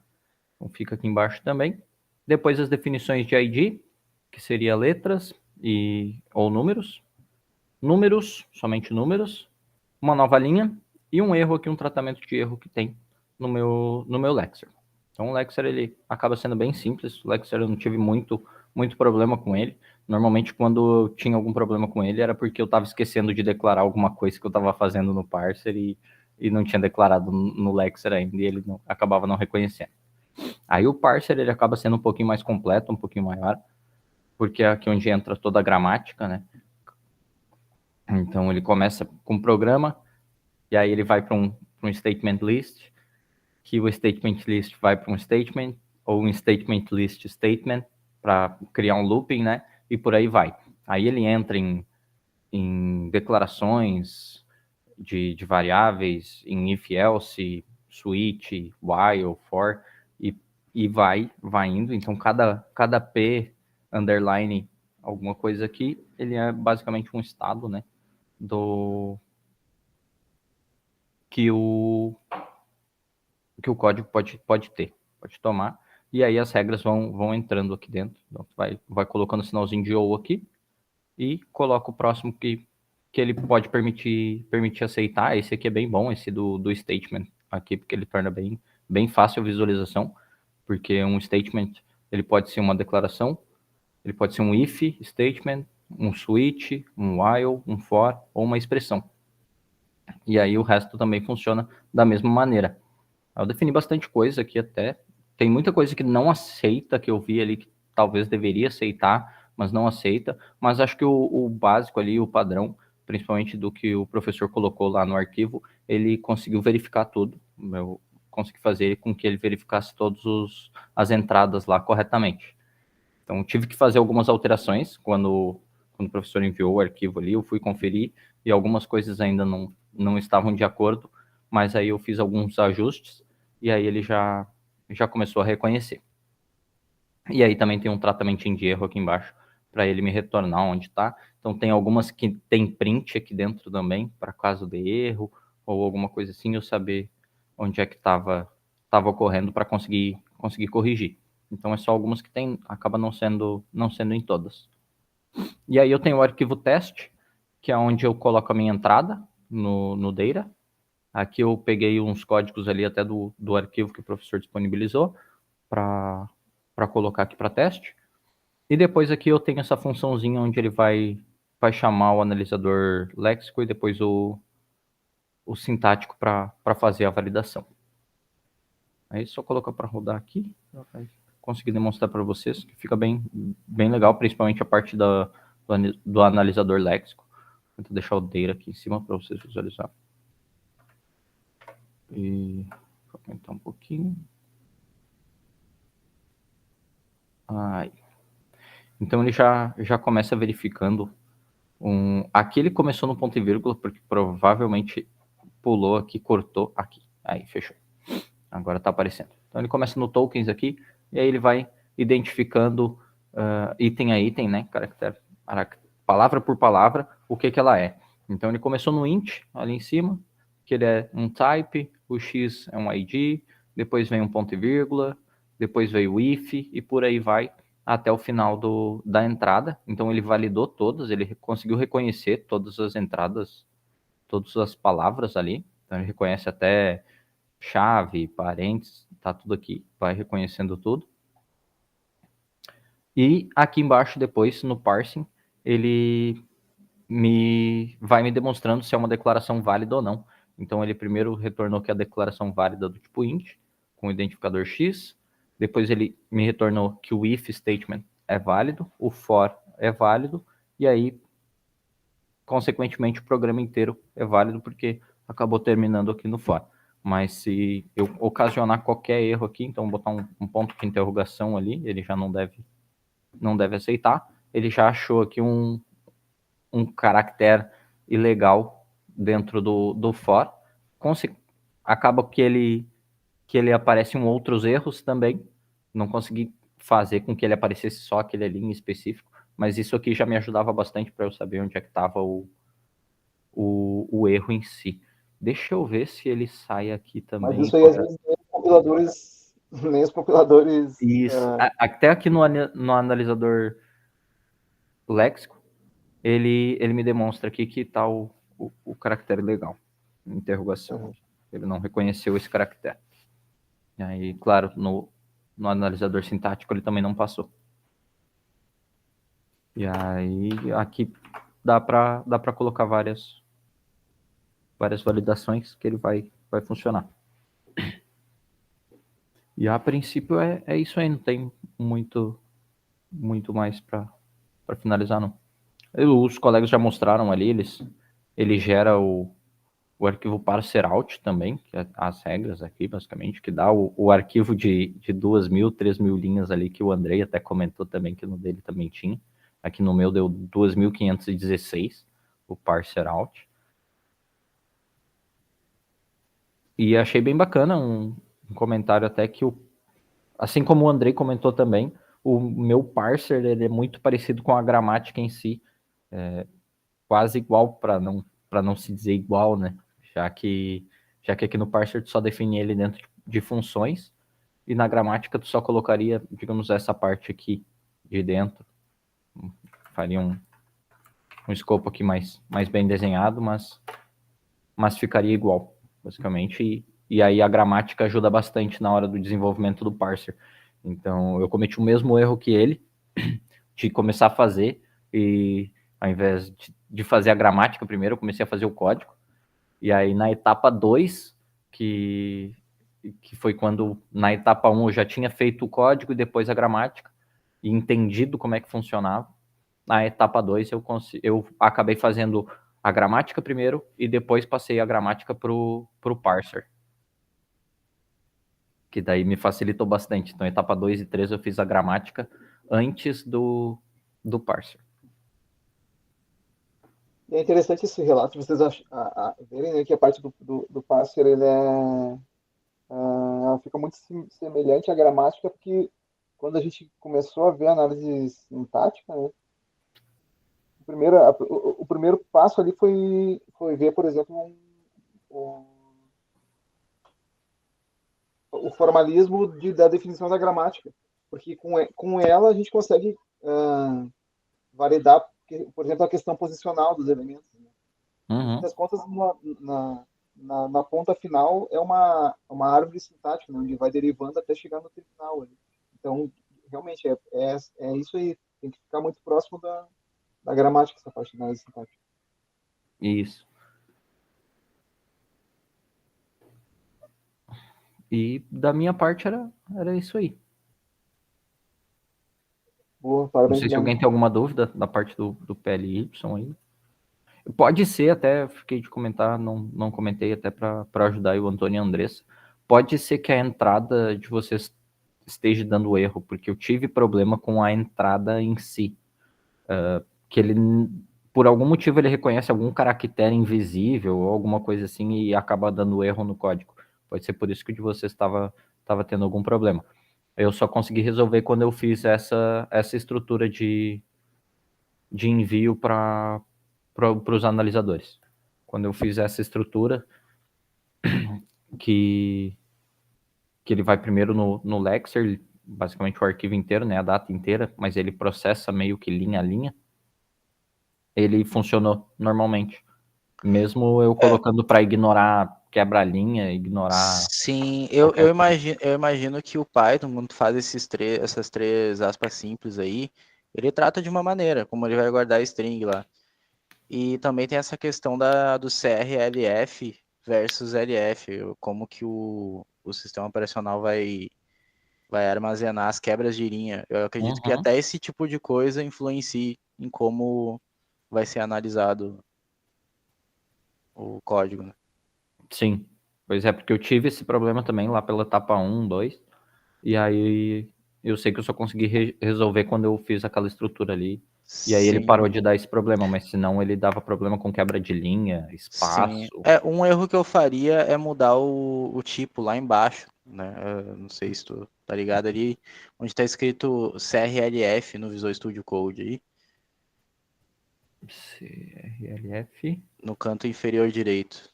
Então fica aqui embaixo também. Depois as definições de ID, que seria letras ou números. Números, somente números. Uma nova linha e um erro aqui, um tratamento de erro que tem no meu Lexer. Então o Lexer ele acaba sendo bem simples. O Lexer eu não tive muito problema com ele. Normalmente quando eu tinha algum problema com ele era porque eu estava esquecendo de declarar alguma coisa que eu estava fazendo no parser e não tinha declarado no Lexer ainda e ele acabava não reconhecendo. Aí o parser ele acaba sendo um pouquinho mais completo, um pouquinho maior, porque é aqui onde entra toda a gramática, né? Então ele começa com um programa, e aí ele vai para um statement list, que o statement list vai para um statement, ou um statement list statement, para criar um looping, né? E por aí vai. Aí ele entra em declarações de variáveis, em if, else, switch, while, for, e vai indo. Então, cada P, underline, alguma coisa aqui, ele é basicamente um estado, né? Que o código pode ter, pode tomar. E aí as regras vão entrando aqui dentro. Então, vai colocando o sinalzinho de ou aqui e coloca o próximo que ele pode permitir aceitar. Esse aqui é bem bom, esse do statement aqui, porque ele torna bem fácil a visualização, porque um statement ele pode ser uma declaração, ele pode ser um if statement, um switch, um while, um for ou uma expressão. E aí o resto também funciona da mesma maneira. Eu defini bastante coisa aqui até. Tem muita coisa que não aceita, que eu vi ali que talvez deveria aceitar, mas não aceita. Mas acho que o básico ali, o padrão, principalmente do que o professor colocou lá no arquivo, ele conseguiu verificar tudo. Eu consegui fazer com que ele verificasse todas as entradas lá corretamente. Então, tive que fazer algumas alterações quando o professor enviou o arquivo ali, eu fui conferir e algumas coisas ainda não estavam de acordo, mas aí eu fiz alguns ajustes e aí ele já começou a reconhecer. E aí também tem um tratamentinho de erro aqui embaixo para ele me retornar onde está. Então, Então tem algumas que tem print aqui dentro também, para caso de erro, ou alguma coisa assim, eu saber onde é que estava ocorrendo para conseguir corrigir. Então é só algumas que tem, acaba não sendo em todas. E aí eu tenho o arquivo teste, que é onde eu coloco a minha entrada no Data. Aqui eu peguei uns códigos ali até do arquivo que o professor disponibilizou para colocar aqui para teste. E depois aqui eu tenho essa funçãozinha onde ele vai chamar o analisador léxico e depois o sintático para fazer a validação. Aí só colocar para rodar aqui, vai conseguir demonstrar para vocês que fica bem legal, principalmente a parte do analisador léxico. Vou deixar o data aqui em cima para vocês visualizar. E vou aumentar um pouquinho. Aí. Então ele já começa verificando aqui ele começou no ponto e vírgula, porque provavelmente pulou aqui, cortou aqui. Aí, fechou. Agora está aparecendo. Então ele começa no tokens aqui, e aí ele vai identificando item a item, né? Caractere, palavra por palavra, o que ela é. Então ele começou no int, ali em cima, que ele é um type, o x é um id, depois vem um ponto e vírgula, depois veio o if, e por aí vai até o final da entrada. Então ele validou todas, ele conseguiu reconhecer todas as entradas, todas as palavras ali. Então ele reconhece até chave, parênteses, tá tudo aqui, vai reconhecendo tudo. E aqui embaixo depois, no parsing, ele vai me demonstrando se é uma declaração válida ou não. Então ele primeiro retornou que é a declaração válida do tipo int, com o identificador x, depois ele me retornou que o if statement é válido, o for é válido, e aí, consequentemente, o programa inteiro é válido, porque acabou terminando aqui no for. Mas se eu ocasionar qualquer erro aqui, então botar um ponto de interrogação ali, ele já não deve aceitar. Ele já achou aqui um caractere ilegal dentro do for. Acaba que ele aparece outros erros também. Não consegui fazer com que ele aparecesse só aquele ali em específico, mas isso aqui já me ajudava bastante para eu saber onde é que estava o erro em si. Deixa eu ver se ele sai aqui também. Mas isso aí, às vezes, nem os compiladores... Isso. Até aqui no analisador léxico, ele me demonstra aqui que está o caractere legal. Interrogação. Ele não reconheceu esse caractere. E aí, claro, no analisador sintático ele também não passou. E aí, aqui dá para colocar várias validações que ele vai funcionar. E a princípio é isso aí, não tem muito mais para finalizar, não. Os colegas já mostraram ali, ele gera o arquivo parser out também, que é as regras aqui, basicamente, que dá o arquivo de 2.000, 3.000 linhas ali, que o Andrei até comentou também, que no dele também tinha. Aqui no meu deu 2.516, o parser out. E achei bem bacana um comentário até que, assim como o Andrei comentou também, o meu parser ele é muito parecido com a gramática em si, quase igual, para não se dizer igual, né? Já que aqui no parser tu só define ele dentro de funções, e na gramática tu só colocaria, digamos, essa parte aqui de dentro. Faria um escopo aqui mais bem desenhado, mas ficaria igual, basicamente. E aí a gramática ajuda bastante na hora do desenvolvimento do parser. Então eu cometi o mesmo erro que ele, de começar a fazer, e ao invés de fazer a gramática primeiro, eu comecei a fazer o código. E aí na etapa 2, que foi quando na etapa 1 eu já tinha feito o código e depois a gramática, e entendido como é que funcionava. Na etapa 2 eu acabei fazendo a gramática primeiro e depois passei a gramática pro parser. Que daí me facilitou bastante. Então, etapa 2 e 3 eu fiz a gramática antes do parser. E é interessante esse relato, vocês verem, né, que a parte do parser ele ela fica muito semelhante à gramática, porque quando a gente começou a ver a análise sintática, né, o primeiro passo ali foi ver, por exemplo, o formalismo da definição da gramática, porque com ela a gente consegue validar, por exemplo, a questão posicional dos elementos. Né? No fim Uhum. das contas, na ponta final é uma árvore sintática, né, onde vai derivando até chegar no terminal. Ali. Então, realmente, é isso aí. Tem que ficar muito próximo da gramática, essa parte da análise sintática. Isso. E da minha parte era isso aí. Boa, Não parabéns, sei se Guilherme. alguém tem alguma dúvida da parte do PLY aí. Pode ser, até fiquei de comentar, não comentei até para ajudar aí o Antônio e a Andressa. Pode ser que a entrada de vocês esteja dando erro, porque eu tive problema com a entrada em si. Que ele, por algum motivo, ele reconhece algum caractere invisível ou alguma coisa assim e acaba dando erro no código. Pode ser por isso que o de vocês estava tendo algum problema. Eu só consegui resolver quando eu fiz essa estrutura de envio para os analisadores. Quando eu fiz essa estrutura, que ele vai primeiro no Lexer, basicamente o arquivo inteiro, né, a data inteira, mas ele processa meio que linha a linha, ele funcionou normalmente. Mesmo eu colocando para ignorar quebra-linha, ignorar... Sim, eu imagino que o Python, quando faz essas três aspas simples aí, ele trata de uma maneira, como ele vai guardar a string lá. E também tem essa questão do CRLF versus LF, como que o sistema operacional vai armazenar as quebras de linha. Eu acredito que Uhum. até esse tipo de coisa influencie em como vai ser analisado o código, né? Sim, pois é, porque eu tive esse problema também lá pela etapa 1, 2, e aí eu sei que eu só consegui resolver quando eu fiz aquela estrutura ali, e aí ele Sim, parou de dar esse problema, mas senão ele dava problema com quebra de linha, sim. espaço. Um erro que eu faria é mudar o tipo lá embaixo, né? Eu não sei se tu tá ligado ali, onde tá escrito CRLF no Visual Studio Code aí, CRLF, no canto inferior direito.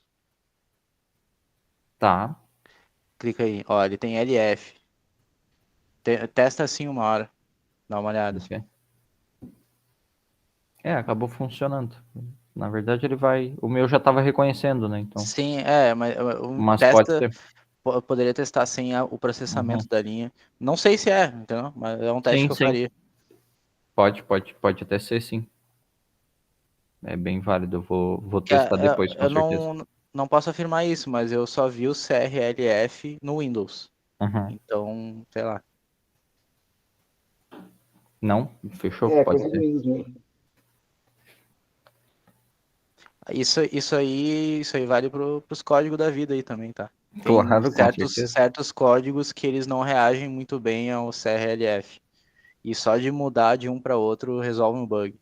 tá. Clica aí, ó, ele tem LF. Testa assim uma hora, dá uma olhada. Ok. Acabou funcionando. Na verdade ele vai... O meu já estava reconhecendo, né, então... Sim, mas Mas pode testa, ser. poderia testar sem o processamento Uhum. da linha. Não sei se entendeu? Mas é um teste Sim, que eu sim. faria. Pode até ser, sim. É bem válido, eu vou testar depois, com Eu certeza. não posso afirmar isso, mas eu só vi o CRLF no Windows. Uhum. Então, sei lá. Não? Fechou? É, Pode coisa do ser. Windows mesmo. Isso aí vale pros códigos da vida aí também, tá? Tem Claro, com certeza. certos códigos que eles não reagem muito bem ao CRLF. E só de mudar de um para outro resolve um bug.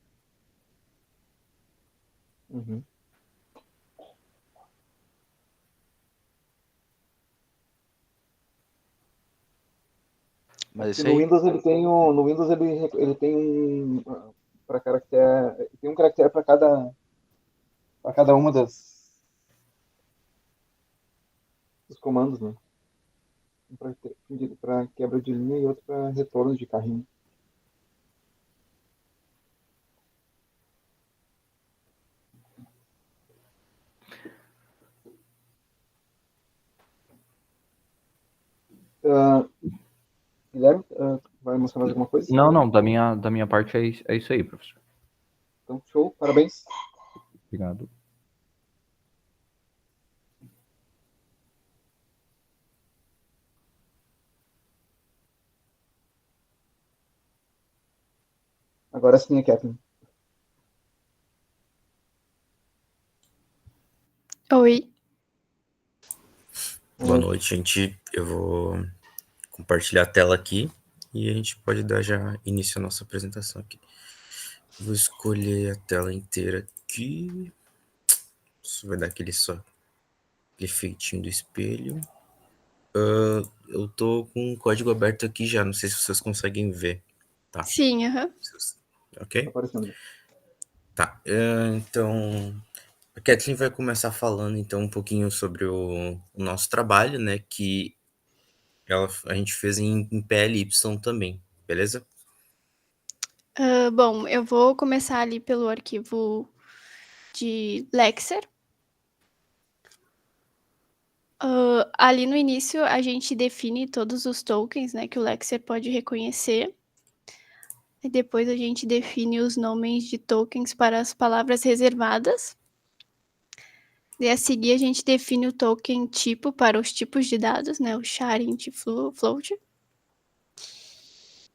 Uhum. Mas Porque isso no aí. Windows ele tem para caractere, tem um caractere para cada uma dos comandos, né? Um para quebra de linha e outro para retorno de carrinho. Guilherme, vai mencionar alguma coisa? Não, da minha parte é isso aí, professor. Então, show, parabéns. Obrigado. Agora sim, a Kathleen. Oi. Boa noite, gente. Eu vou compartilhar a tela aqui e a gente pode dar já início à nossa apresentação aqui. Vou escolher a tela inteira aqui. Isso vai dar aquele feitinho do espelho. Eu tô com o código aberto aqui já, não sei se vocês conseguem ver. Tá? Sim, aham. Ok? Tá aparecendo. Tá, então a Kathleen vai começar falando então um pouquinho sobre o nosso trabalho, né, que a gente fez em PLY também, beleza? Bom, eu vou começar ali pelo arquivo de Lexer. Ali no início, a gente define todos os tokens, né, que o Lexer pode reconhecer. E depois a gente define os nomes de tokens para as palavras reservadas. E a seguir, a gente define o token tipo para os tipos de dados, né, o char, int, float.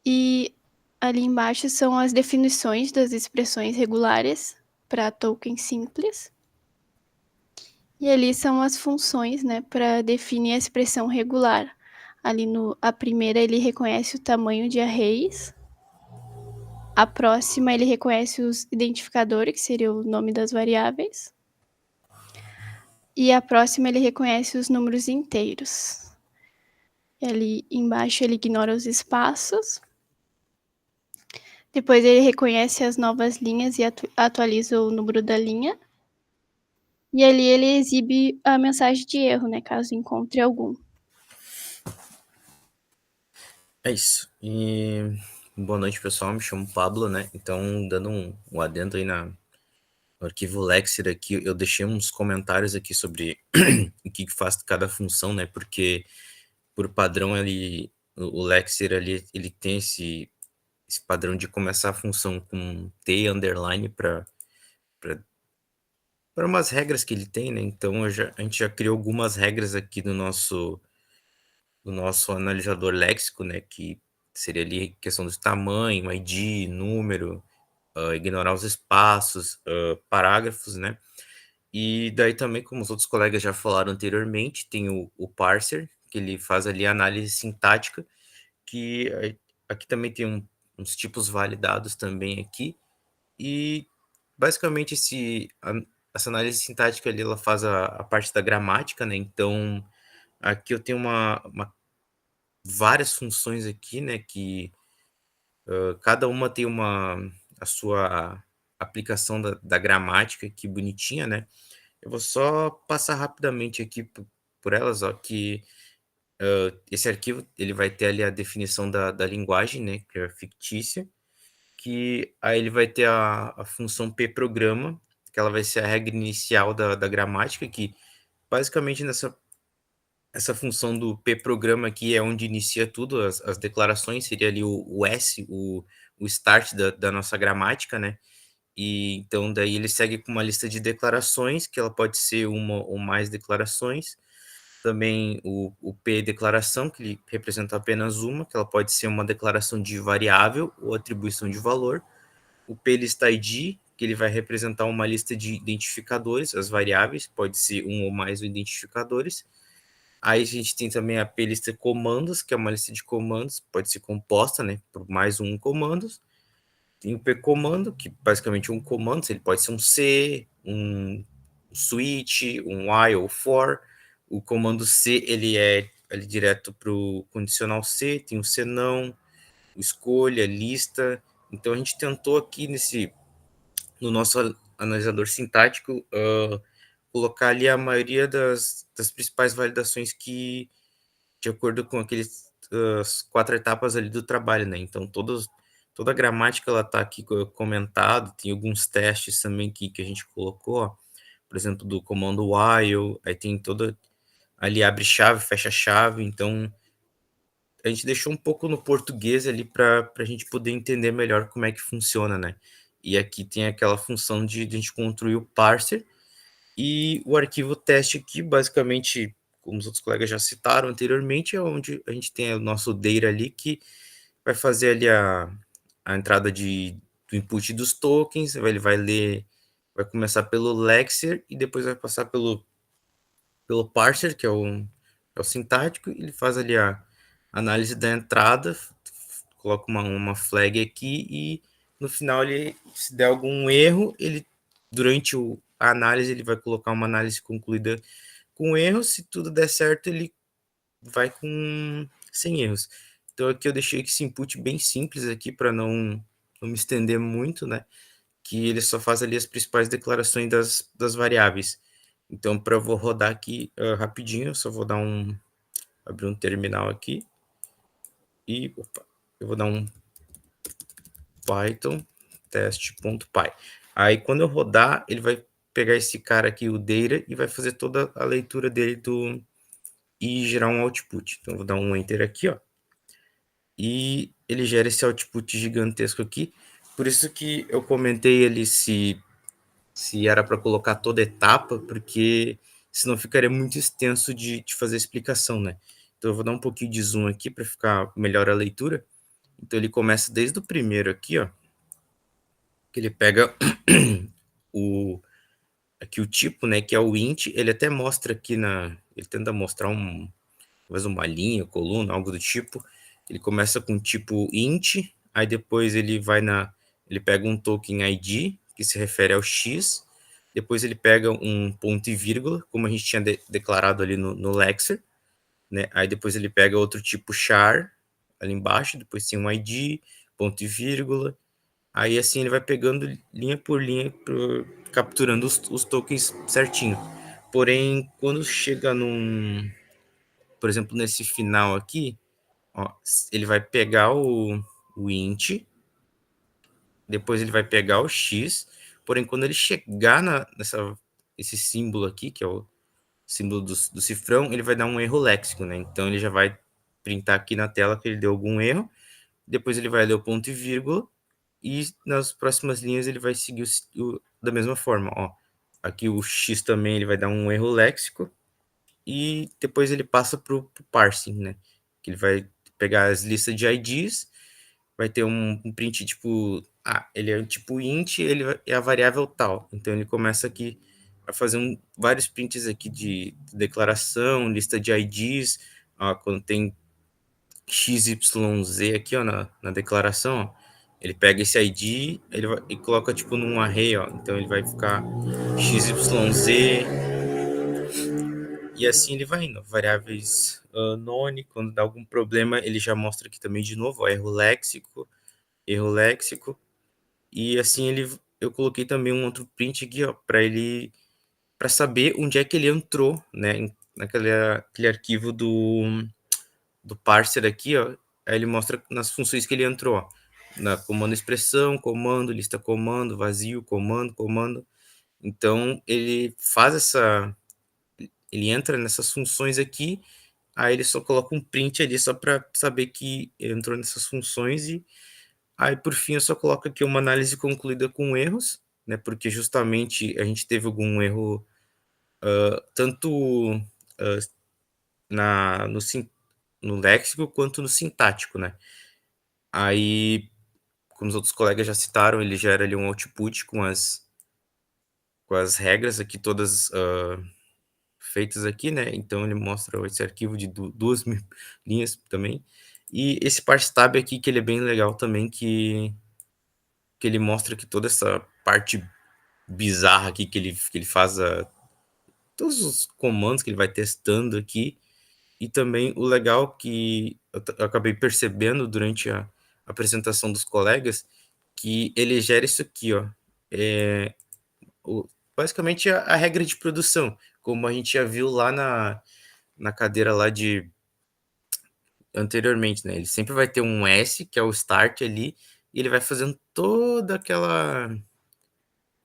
E ali embaixo são as definições das expressões regulares para token simples. E ali são as funções, né, para definir a expressão regular. Ali a primeira ele reconhece o tamanho de arrays. A próxima ele reconhece os identificadores, que seria o nome das variáveis. E a próxima ele reconhece os números inteiros. E ali embaixo ele ignora os espaços. Depois ele reconhece as novas linhas e atualiza o número da linha. E ali ele exibe a mensagem de erro, né, caso encontre algum. É isso. E boa noite, pessoal. Me chamo Pablo, né? Então, dando um adendo aí no arquivo Lexer aqui, eu deixei uns comentários aqui sobre o que faz cada função, né? Porque por padrão o Lexer ali, ele tem esse padrão de começar a função com T underline para umas regras que ele tem, né? Então a gente já criou algumas regras aqui no nosso analisador léxico, né? Que seria ali questão do tamanho, ID, número, ignorar os espaços, parágrafos, né? E daí também, como os outros colegas já falaram anteriormente, tem o parser, que ele faz ali a análise sintática, que aqui também tem uns tipos validados também aqui. E basicamente essa análise sintática ali, ela faz a parte da gramática, né? Então aqui eu tenho várias funções aqui, né? Que cada uma tem a sua aplicação da gramática, que bonitinha, né? Eu vou só passar rapidamente aqui por elas, ó, que esse arquivo ele vai ter ali a definição da linguagem, né? Que é fictícia, que aí ele vai ter a função pprograma, que ela vai ser a regra inicial da gramática, que basicamente essa função do pprograma aqui é onde inicia tudo, as declarações, seria ali o S, o start da nossa gramática, né? E então daí ele segue com uma lista de declarações, que ela pode ser uma ou mais declarações. Também o P declaração, que ele representa apenas uma, que ela pode ser uma declaração de variável ou atribuição de valor. O plist ID, que ele vai representar uma lista de identificadores, as variáveis, pode ser um ou mais identificadores. Aí a gente tem também a plist comandos, que é uma lista de comandos, pode ser composta, né, por mais um comandos. Tem o pcomando, que basicamente é um comando, ele pode ser um C, um switch, um while ou for. O comando C, ele é direto para o condicional C, tem o senão, o escolha, lista. Então a gente tentou aqui no nosso analisador sintático colocar ali a maioria das principais validações que, de acordo com aqueles as 4 etapas ali do trabalho, né? Então toda a gramática ela tá aqui comentado, tem alguns testes também que a gente colocou, ó, por exemplo, do comando while, aí tem toda ali abre chave, fecha chave, então a gente deixou um pouco no português ali para a gente poder entender melhor como é que funciona, né? E aqui tem aquela função de a gente construir o parser e o arquivo teste aqui, basicamente, como os outros colegas já citaram anteriormente, é onde a gente tem o nosso data ali que vai fazer ali a entrada do input dos tokens, ele vai ler, vai começar pelo lexer e depois vai passar pelo parser, que é o sintático, ele faz ali a análise da entrada, coloca uma flag aqui e no final ele, se der algum erro, ele durante a análise ele vai colocar uma análise concluída com erros, se tudo der certo ele vai sem erros. Então aqui eu deixei esse input bem simples aqui para não me estender muito, né? que ele só faz ali as principais declarações das variáveis. Então, para eu vou rodar aqui rapidinho, eu só vou dar abrir um terminal aqui e eu vou dar um Python teste.py. Aí, quando eu rodar, ele vai pegar esse cara aqui, o data, e vai fazer toda a leitura dele e gerar um output. Então, eu vou dar um enter aqui, ó. E ele gera esse output gigantesco aqui. Por isso que eu comentei ali se era para colocar toda etapa, porque senão ficaria muito extenso de fazer a explicação, né? Então eu vou dar um pouquinho de zoom aqui para ficar melhor a leitura. Então ele começa desde o primeiro aqui, ó, que ele pega aqui o tipo, né, que é o int, ele até mostra aqui ele tenta mostrar talvez uma linha, coluna, algo do tipo. Ele começa com tipo int, aí depois ele ele pega um token ID, que se refere ao x, depois ele pega um ponto e vírgula, como a gente tinha declarado ali no Lexer, né? Aí depois ele pega outro tipo char, ali embaixo, depois tem um ID, ponto e vírgula, aí assim ele vai pegando linha por linha, capturando os tokens certinho. Porém, quando chega por exemplo, nesse final aqui, ó, ele vai pegar o int, depois ele vai pegar o x, porém, quando ele chegar esse símbolo aqui, que é o símbolo do cifrão, ele vai dar um erro léxico, né? Então, ele já vai printar aqui na tela que ele deu algum erro, depois ele vai ler o ponto e vírgula, e nas próximas linhas ele vai seguir da mesma forma, ó. Aqui o x também ele vai dar um erro léxico, e depois ele passa para o parsing, né? Que ele vai pegar as listas de IDs, vai ter um print tipo, ele é um tipo int, ele é a variável tal. Então ele começa aqui a fazer vários prints aqui de declaração, lista de IDs, ó, quando tem XYZ aqui, ó, na declaração, ó, ele pega esse ID, e coloca tipo num array, ó. Então ele vai ficar XYZ, e assim ele vai indo. Variáveis none, quando dá algum problema, ele já mostra aqui também de novo, ó, erro léxico. E assim eu coloquei também um outro print aqui, ó, para saber onde é que ele entrou, né, aquele arquivo do parser aqui, ó. Aí ele mostra nas funções que ele entrou, ó, na comando expressão, comando, lista comando, vazio, comando. Então ele faz ele entra nessas funções aqui, aí ele só coloca um print ali só para saber que entrou nessas funções, e aí por fim eu só coloco aqui uma análise concluída com erros, né, porque justamente a gente teve algum erro tanto no léxico quanto no sintático, né. Aí, como os outros colegas já citaram, ele gera ali um output com as regras aqui todas feitas aqui, né? Então ele mostra esse arquivo de 2.000 linhas também. E esse parse tab aqui, que ele é bem legal também, que ele mostra que toda essa parte bizarra aqui que ele faz, todos os comandos que ele vai testando aqui. E também o legal que eu acabei percebendo durante a apresentação dos colegas, que ele gera isso aqui, ó. Basicamente a regra de produção, como a gente já viu lá na cadeira lá anteriormente, né? Ele sempre vai ter um S, que é o start ali, e ele vai fazendo toda aquela...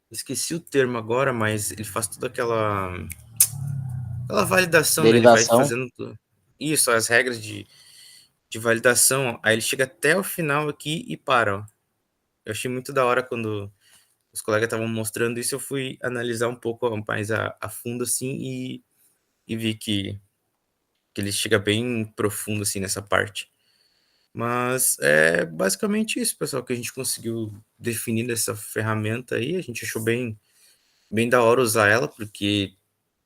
Esqueci o termo agora, mas ele faz toda aquela validação, né? Ele vai Derivação. fazendo isso, as regras de validação, aí ele chega até o final aqui e para, ó. Eu achei muito da hora quando os colegas estavam mostrando isso, eu fui analisar um pouco mais a fundo, assim, e vi que ele chega bem profundo, assim, nessa parte. Mas é basicamente isso, pessoal, que a gente conseguiu definir dessa ferramenta aí. A gente achou bem da hora usar ela, porque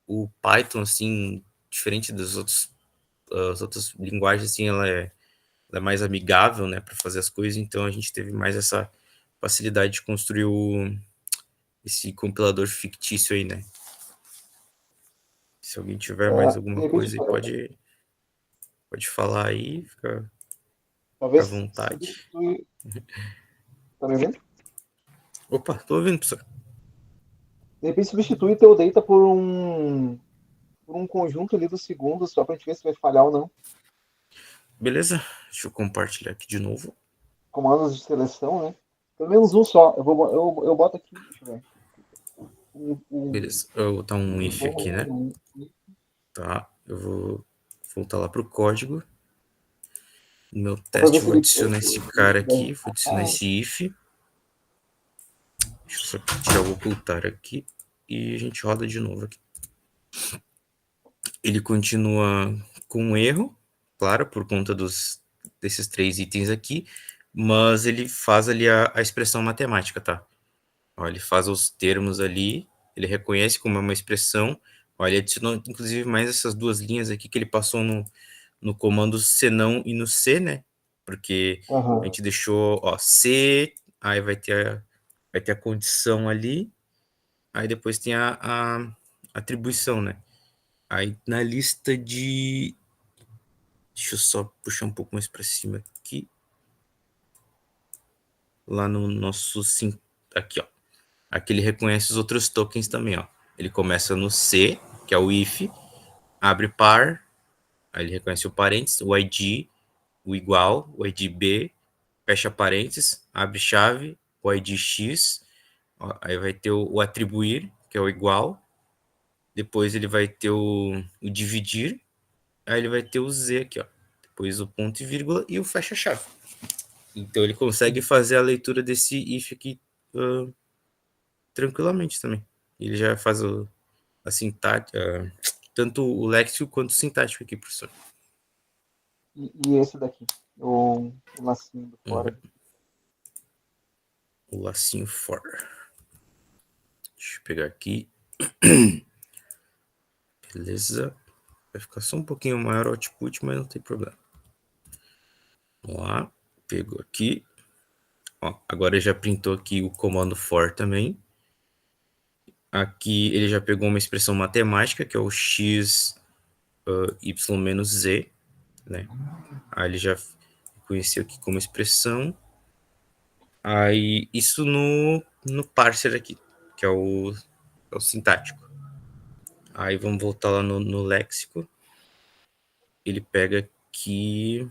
o Python, assim, diferente das outras linguagens, assim, ela é mais amigável, né, para fazer as coisas. Então a gente teve mais essa facilidade de construir esse compilador fictício aí, né? Se alguém tiver mais alguma de repente, coisa aí, pode falar aí, fica à talvez vontade. substituir. Tá me ouvindo? Opa, tô ouvindo, professor. De repente substitui teu data por um conjunto ali dos segundos, só pra gente ver se vai falhar ou não. Beleza? Deixa eu compartilhar aqui de novo. Comandos de seleção, né? Pelo menos um só. Eu boto aqui, deixa eu ver. Beleza. Eu vou botar um if aqui, né? Tá. Eu vou voltar lá pro código. No meu teste, eu vou adicionar esse cara aqui. Vou adicionar esse if. Deixa eu só tirar o ocultar aqui. E a gente roda de novo aqui. Ele continua com um erro, claro, por conta desses 3 itens aqui, mas ele faz ali a expressão matemática, tá? Ó, ele faz os termos ali, ele reconhece como é uma expressão, ó, ele adicionou inclusive mais essas 2 linhas aqui que ele passou no comando senão e no C, né? Porque a gente deixou, ó, C, aí vai ter a condição ali, aí depois tem a atribuição, né? Aí na lista de... Deixa eu só puxar um pouco mais para cima aqui. Lá no nosso... Aqui, ó. Aqui ele reconhece os outros tokens também, ó. Ele começa no C, que é o if, abre par, aí ele reconhece o parênteses, o ID, o igual, o ID B, fecha parênteses, abre chave, o ID X, ó, aí vai ter o atribuir, que é o igual, depois ele vai ter o dividir, aí ele vai ter o Z aqui, ó. Depois o ponto e vírgula e o fecha-chave. Então ele consegue fazer a leitura desse if aqui tranquilamente também. Ele já faz a sintática, tanto o léxico quanto o sintático aqui, professor. E esse daqui, o lacinho do fora. O lacinho for. Deixa eu pegar aqui. Beleza. Vai ficar só um pouquinho maior o output, mas não tem problema. Vamos lá. Pegou aqui. Ó, agora já printou aqui o comando for também. Aqui ele já pegou uma expressão matemática, que é o x y menos z, né? Aí ele já conheceu aqui como expressão. Aí isso no parser aqui, que é o sintático. Aí vamos voltar lá no léxico. Ele pega aqui...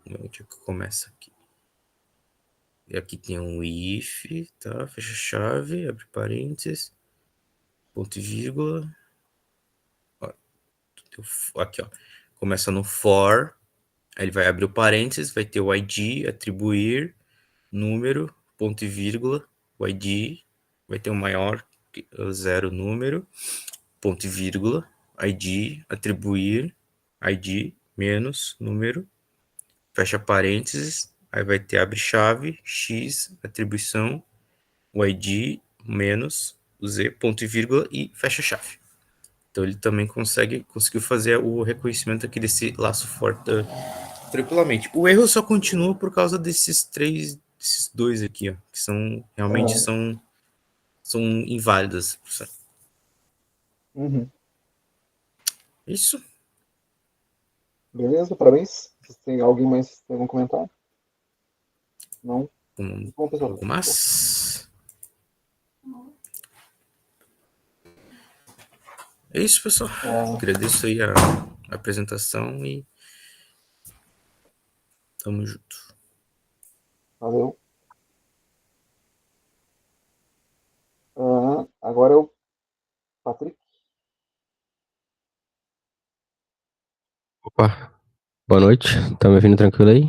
Onde é que começa aqui? E aqui tem um if, tá? Fecha chave, abre parênteses, ponto e vírgula. Aqui, ó. Começa no for, aí ele vai abrir o parênteses, vai ter o ID, atribuir, número, ponto e vírgula, o ID, vai ter o maior, 0 número, ponto e vírgula, ID, atribuir, ID, menos, número, fecha parênteses, aí vai ter abre chave, X, atribuição, o ID, menos, o Z, ponto e vírgula e fecha chave. Então ele também conseguiu fazer o reconhecimento aqui desse laço forte tranquilamente. O erro só continua por causa desses 2 aqui, ó, que realmente são inválidas. Isso. Beleza, parabéns. Tem alguém mais tem algum comentário? Não? Bom, pessoal. Algo mais? É isso, pessoal. Agradeço aí a apresentação e tamo junto. Valeu. Agora é o Patrick. Opa, boa noite. Tá me ouvindo tranquilo aí?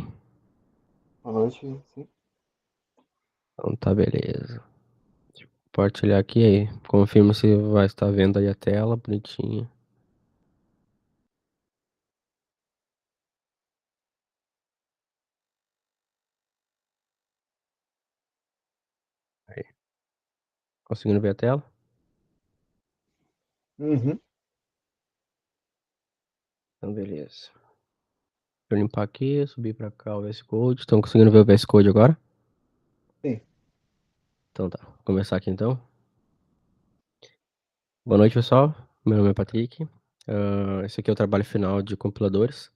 Boa noite, sim. Então tá, beleza. Deixa eu compartilhar aqui aí. Confirma se vai estar vendo aí a tela, bonitinha. Aí. Conseguindo ver a tela? Uhum. Então, beleza. Deixa eu limpar aqui, subir pra cá o VS Code. Estão conseguindo ver o VS Code agora? Sim. Então tá, vou começar aqui então. Boa noite, pessoal. Meu nome é Patrick. Esse aqui é o trabalho final de compiladores.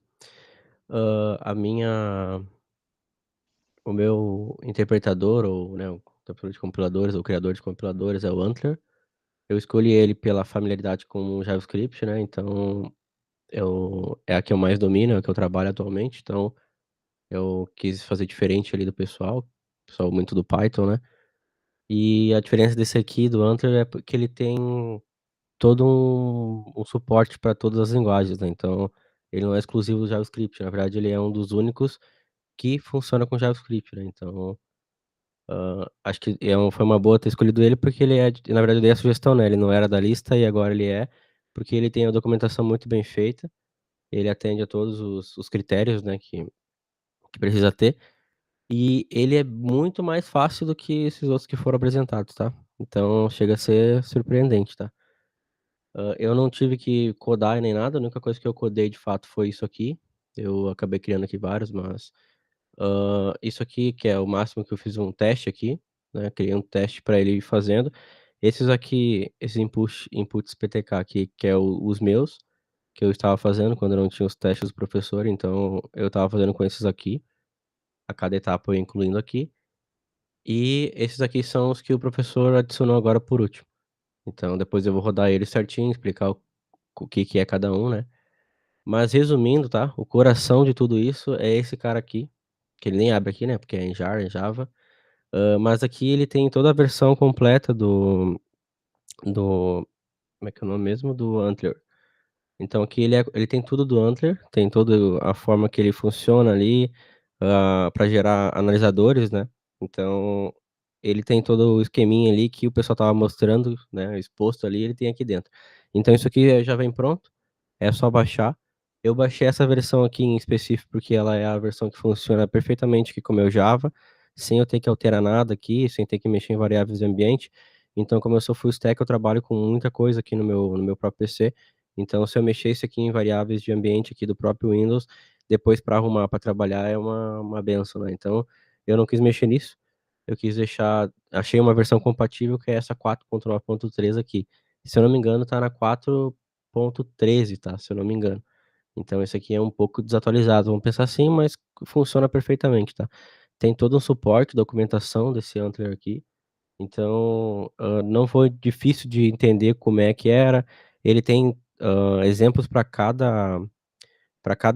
O meu interpretador, ou né, captura de compiladores, ou criador de compiladores, é o Antler. Eu escolhi ele pela familiaridade com o JavaScript, né? Então, é a que eu mais domino, é a que eu trabalho atualmente. Então, eu quis fazer diferente ali do pessoal muito do Python, né? E a diferença desse aqui, do Antler, é porque ele tem todo um suporte para todas as linguagens, né? Então, ele não é exclusivo do JavaScript. Na verdade, ele é um dos únicos que funciona com JavaScript, né? Então, acho que foi uma boa ter escolhido ele, porque ele é, na verdade, eu dei a sugestão, né? Ele não era da lista e agora ele é, porque ele tem a documentação muito bem feita, ele atende a todos os critérios, né, que precisa ter, e ele é muito mais fácil do que esses outros que foram apresentados, tá? Então, chega a ser surpreendente, tá? Eu não tive que codar nem nada, a única coisa que eu codei de fato foi isso aqui. Eu acabei criando aqui vários, mas isso aqui, que é o máximo que eu fiz um teste aqui, né? Criei um teste para ele ir fazendo. Esses aqui, esses inputs PTK aqui, que é os meus, que eu estava fazendo quando eu não tinha os testes do professor, então eu estava fazendo com esses aqui, a cada etapa eu ia incluindo aqui. E esses aqui são os que o professor adicionou agora por último. Então depois eu vou rodar ele certinho, explicar o que é cada um, né? Mas resumindo, tá? O coração de tudo isso é esse cara aqui, que ele nem abre aqui, né? Porque é em Jar, em Java. Mas aqui ele tem toda a versão completa do como é que é o nome mesmo? Do Antler. Então aqui ele tem tudo do Antler, tem toda a forma que ele funciona ali, para gerar analisadores, né. Então, ele tem todo o esqueminha ali que o pessoal estava mostrando, né, exposto ali, ele tem aqui dentro. Então isso aqui já vem pronto, é só baixar. Eu baixei essa versão aqui em específico, porque ela é a versão que funciona perfeitamente aqui com o meu Java, sem eu ter que alterar nada aqui, sem ter que mexer em variáveis de ambiente. Então, como eu sou full stack, eu trabalho com muita coisa aqui no meu próprio PC. Então, se eu mexesse aqui em variáveis de ambiente aqui do próprio Windows, depois para arrumar para trabalhar é uma benção, né. Então, eu não quis mexer nisso, eu quis deixar achei uma versão compatível que é essa 4.9.3 aqui. Se eu não me engano tá na 4.13, tá, se eu não me engano. Então esse aqui é um pouco desatualizado, vamos pensar assim, mas funciona perfeitamente, tá. Tem todo um suporte, documentação desse Antler aqui, então, não foi difícil de entender como é que era. Ele tem, exemplos para cada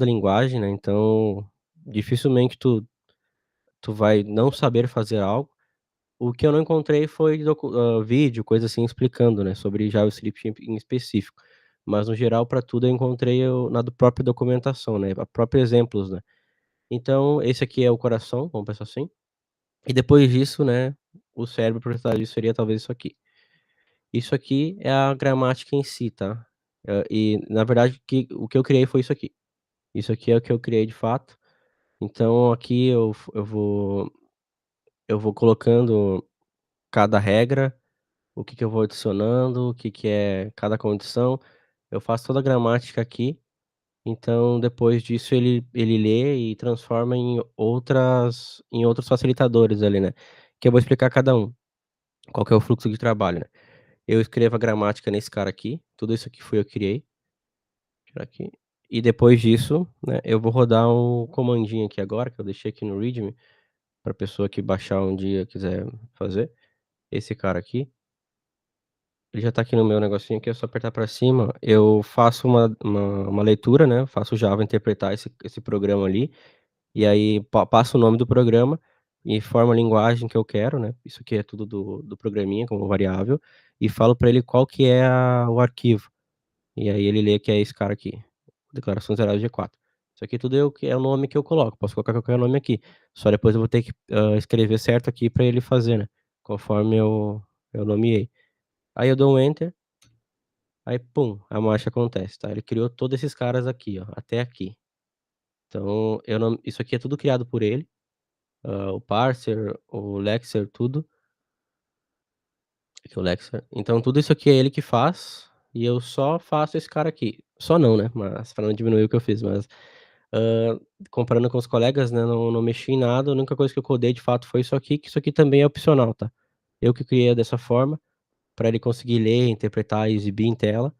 linguagem, né, então dificilmente tu vai não saber fazer algo. O que eu não encontrei foi vídeo, coisa assim, explicando, né, sobre JavaScript em específico. Mas no geral, para tudo eu encontrei na do própria documentação, né, a própria exemplos, né. Então esse aqui é o coração, vamos pensar assim, e depois disso, né, o cérebro por trás disso seria talvez isso aqui. Isso aqui é a gramática em si, tá. E na verdade o que eu criei foi isso aqui. Isso aqui é o que eu criei de fato. Então aqui eu vou colocando cada regra, o que que eu vou adicionando, o que que é cada condição. Eu faço toda a gramática aqui, então depois disso ele lê e transforma em outros facilitadores ali, né, que eu vou explicar cada um, qual que é o fluxo de trabalho, né. Eu escrevo a gramática nesse cara aqui, tudo isso aqui fui eu que criei, tirar aqui, e depois disso, né, eu vou rodar um comandinho aqui agora, que eu deixei aqui no readme, pra pessoa que baixar um dia quiser fazer, esse cara aqui. Ele já tá aqui no meu negocinho aqui, é só apertar pra cima, eu faço uma leitura, né, faço o Java interpretar esse programa ali, e aí passo o nome do programa, e formo a linguagem que eu quero, né, isso aqui é tudo do programinha como variável, e falo pra ele qual que é o arquivo. E aí ele lê que é esse cara aqui, declaração zerada G4. Isso aqui tudo é o nome que eu coloco, posso colocar qualquer nome aqui, só depois eu vou ter que, escrever certo aqui pra ele fazer, né, conforme eu nomeei. Aí eu dou um enter, aí pum, a marcha acontece, tá. Ele criou todos esses caras aqui, ó, até aqui. Então eu não isso aqui é tudo criado por ele, o parser, o lexer, tudo. Aqui o lexer. Então tudo isso aqui é ele que faz, e eu só faço esse cara aqui. Só não, né, mas pra não diminuir o que eu fiz, mas, hã, comparando com os colegas, né, não mexi em nada, a única coisa que eu codei de fato foi isso aqui, que isso aqui também é opcional, tá. Eu que criei dessa forma, pra ele conseguir ler, interpretar e exibir em tela,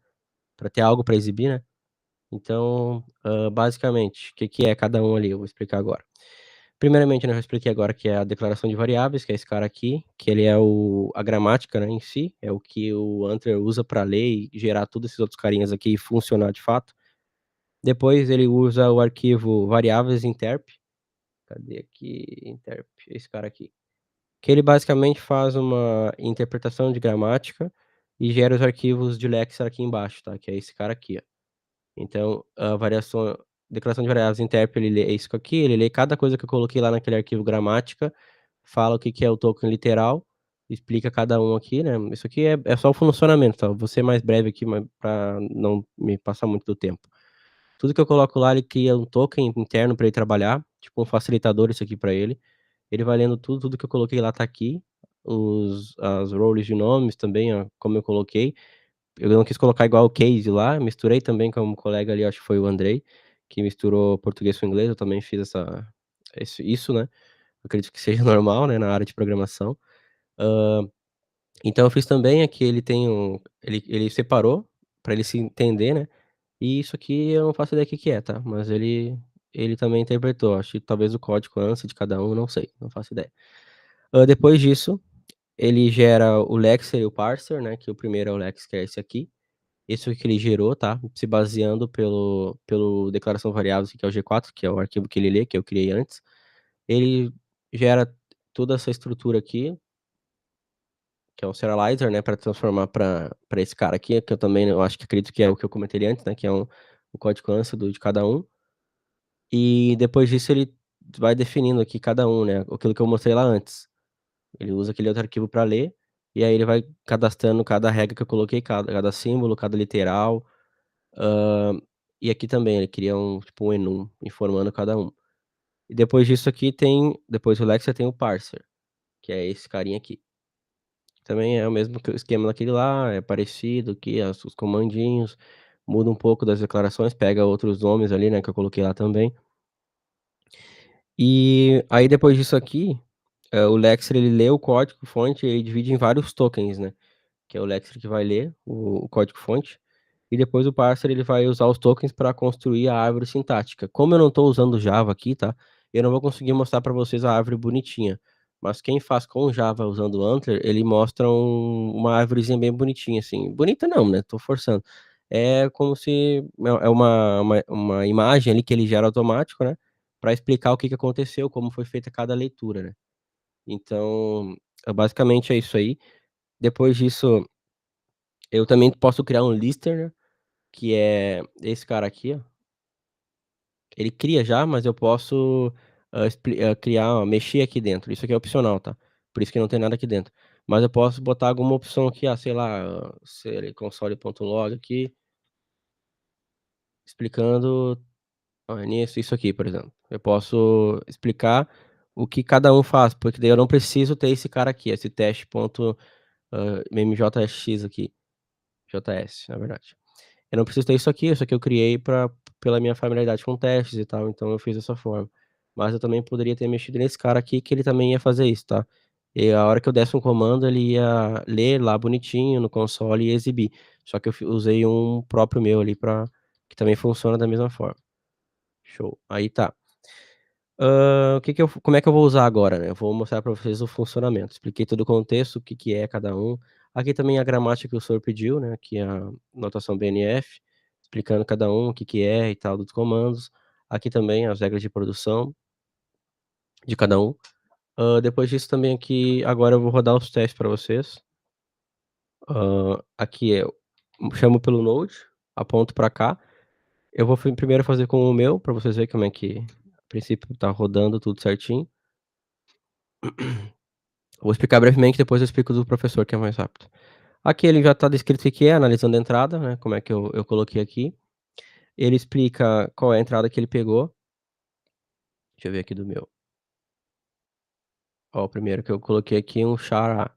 pra ter algo pra exibir, né. Então, basicamente, o que que é cada um ali, eu vou explicar agora. Primeiramente, né, eu já expliquei agora que é a declaração de variáveis, que é esse cara aqui, que ele é a gramática, né, em si, é o que o Antler usa para ler e gerar todos esses outros carinhas aqui e funcionar de fato. Depois ele usa o arquivo variáveis interp. Cadê aqui? Interp, esse cara aqui. Que ele basicamente faz uma interpretação de gramática e gera os arquivos de Lexer aqui embaixo, tá? Que é esse cara aqui, ó. Então, a declaração de variáveis interp, ele lê isso aqui, ele lê cada coisa que eu coloquei lá naquele arquivo gramática, fala o que que é o token literal, explica cada um aqui, né? Isso aqui é só o funcionamento, tá? Vou ser mais breve aqui, mas para não me passar muito do tempo. Tudo que eu coloco lá, ele cria um token interno para ele trabalhar, tipo um facilitador isso aqui para ele. Ele vai lendo tudo que eu coloquei lá tá aqui, as roles de nomes também, ó, como eu coloquei. Eu não quis colocar igual o case lá, misturei também com um colega ali, acho que foi o Andrei, que misturou português com inglês, eu também fiz isso, né. Acredito que seja normal, né, na área de programação. Então eu fiz também aqui, ele separou para ele se entender, né, e isso aqui eu não faço ideia o que que é, tá, mas ele também interpretou, acho que talvez o código ANSI de cada um, não sei, não faço ideia. Depois disso, ele gera o lexer e o parser, né, que o primeiro é o lex, que é esse aqui. Esse foi o que ele gerou, tá, se baseando pelo declaração variáveis, que é o G4, que é o arquivo que ele lê, que eu criei antes. Ele gera toda essa estrutura aqui, que é o serializer, né, para transformar para esse cara aqui, que eu também eu acho que acredito que é o que eu comentei ali antes, né, que é o código ANSI de cada um. E depois disso ele vai definindo aqui cada um, né, aquilo que eu mostrei lá antes. Ele usa aquele outro arquivo para ler, e aí ele vai cadastrando cada regra que eu coloquei, cada símbolo, cada literal, e aqui também ele cria tipo um enum, informando cada um. E depois disso aqui depois do Lexer tem o parser, que é esse carinha aqui. Também é o mesmo esquema daquele lá, é parecido aqui, os comandinhos, muda um pouco das declarações, pega outros nomes ali, né, que eu coloquei lá também. E aí depois disso aqui, o Lexer ele lê o código fonte e ele divide em vários tokens, né, que é o Lexer que vai ler o código fonte, e depois o parser ele vai usar os tokens para construir a árvore sintática. Como eu não estou usando Java aqui, tá, eu não vou conseguir mostrar para vocês a árvore bonitinha, mas quem faz com Java usando o Antler, ele mostra uma árvorezinha bem bonitinha, assim. Bonita não, né, tô forçando. É como se é uma imagem ali que ele gera automático, né, para explicar o que que aconteceu, como foi feita cada leitura, né. Então, basicamente é isso aí. Depois disso, eu também posso criar um listener, que é esse cara aqui, ó. Ele cria já, mas eu posso, criar, mexer aqui dentro. Isso aqui é opcional, tá? Por isso que não tem nada aqui dentro. Mas eu posso botar alguma opção aqui, sei lá, console.log aqui, explicando, nisso, isso aqui, por exemplo. Eu posso explicar o que cada um faz, porque daí eu não preciso ter esse cara aqui, esse teste.mjx aqui, JS, na verdade. Eu não preciso ter isso aqui eu criei pela minha familiaridade com testes e tal, então eu fiz dessa forma. Mas eu também poderia ter mexido nesse cara aqui, que ele também ia fazer isso, tá? E a hora que eu desse um comando, ele ia ler lá bonitinho no console e exibir. Só que eu usei um próprio meu ali que também funciona da mesma forma. Show. Aí tá. Como é que eu vou usar agora, né? Eu vou mostrar para vocês o funcionamento. Expliquei todo o contexto, o que que é cada um. Aqui também a gramática que o senhor pediu, né? Aqui a notação BNF, explicando cada um, o que que é e tal dos comandos. Aqui também as regras de produção de cada um. Depois disso também aqui, agora eu vou rodar os testes para vocês. Aqui eu chamo pelo Node, aponto para cá. Eu vou primeiro fazer com o meu, para vocês verem como é que, a princípio, tá rodando tudo certinho. Vou explicar brevemente, depois eu explico do professor, que é mais rápido. Aqui ele já está descrito o que é, analisando a entrada, né, como é que eu coloquei aqui. Ele explica qual é a entrada que ele pegou. Deixa eu ver aqui do meu. Ó, o primeiro que eu coloquei aqui, um chará.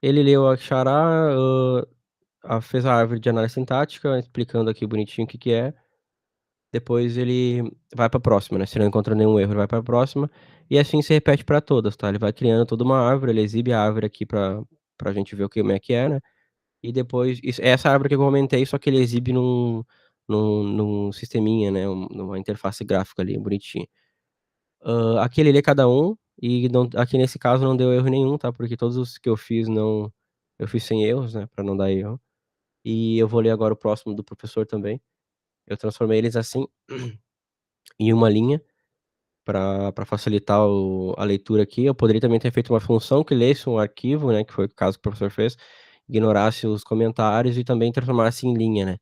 Ele leu a chará, fez a árvore de análise sintática, explicando aqui bonitinho o que que é. Depois ele vai para a próxima, né, se não encontra nenhum erro, ele vai para a próxima. E assim se repete para todas, tá? Ele vai criando toda uma árvore, ele exibe a árvore aqui pra gente ver como é que é, né? E depois essa árvore que eu comentei, só que ele exibe num sisteminha, né, numa interface gráfica ali, bonitinha. Aqui ele lê cada um, e aqui nesse caso não deu erro nenhum, tá? Porque todos os que eu fiz eu fiz sem erros, né? Pra não dar erro. E eu vou ler agora o próximo do professor também. Eu transformei eles assim, em uma linha, para facilitar a leitura aqui. Eu poderia também ter feito uma função que lesse um arquivo, né? Que foi o caso que o professor fez, ignorasse os comentários e também transformasse em linha, né?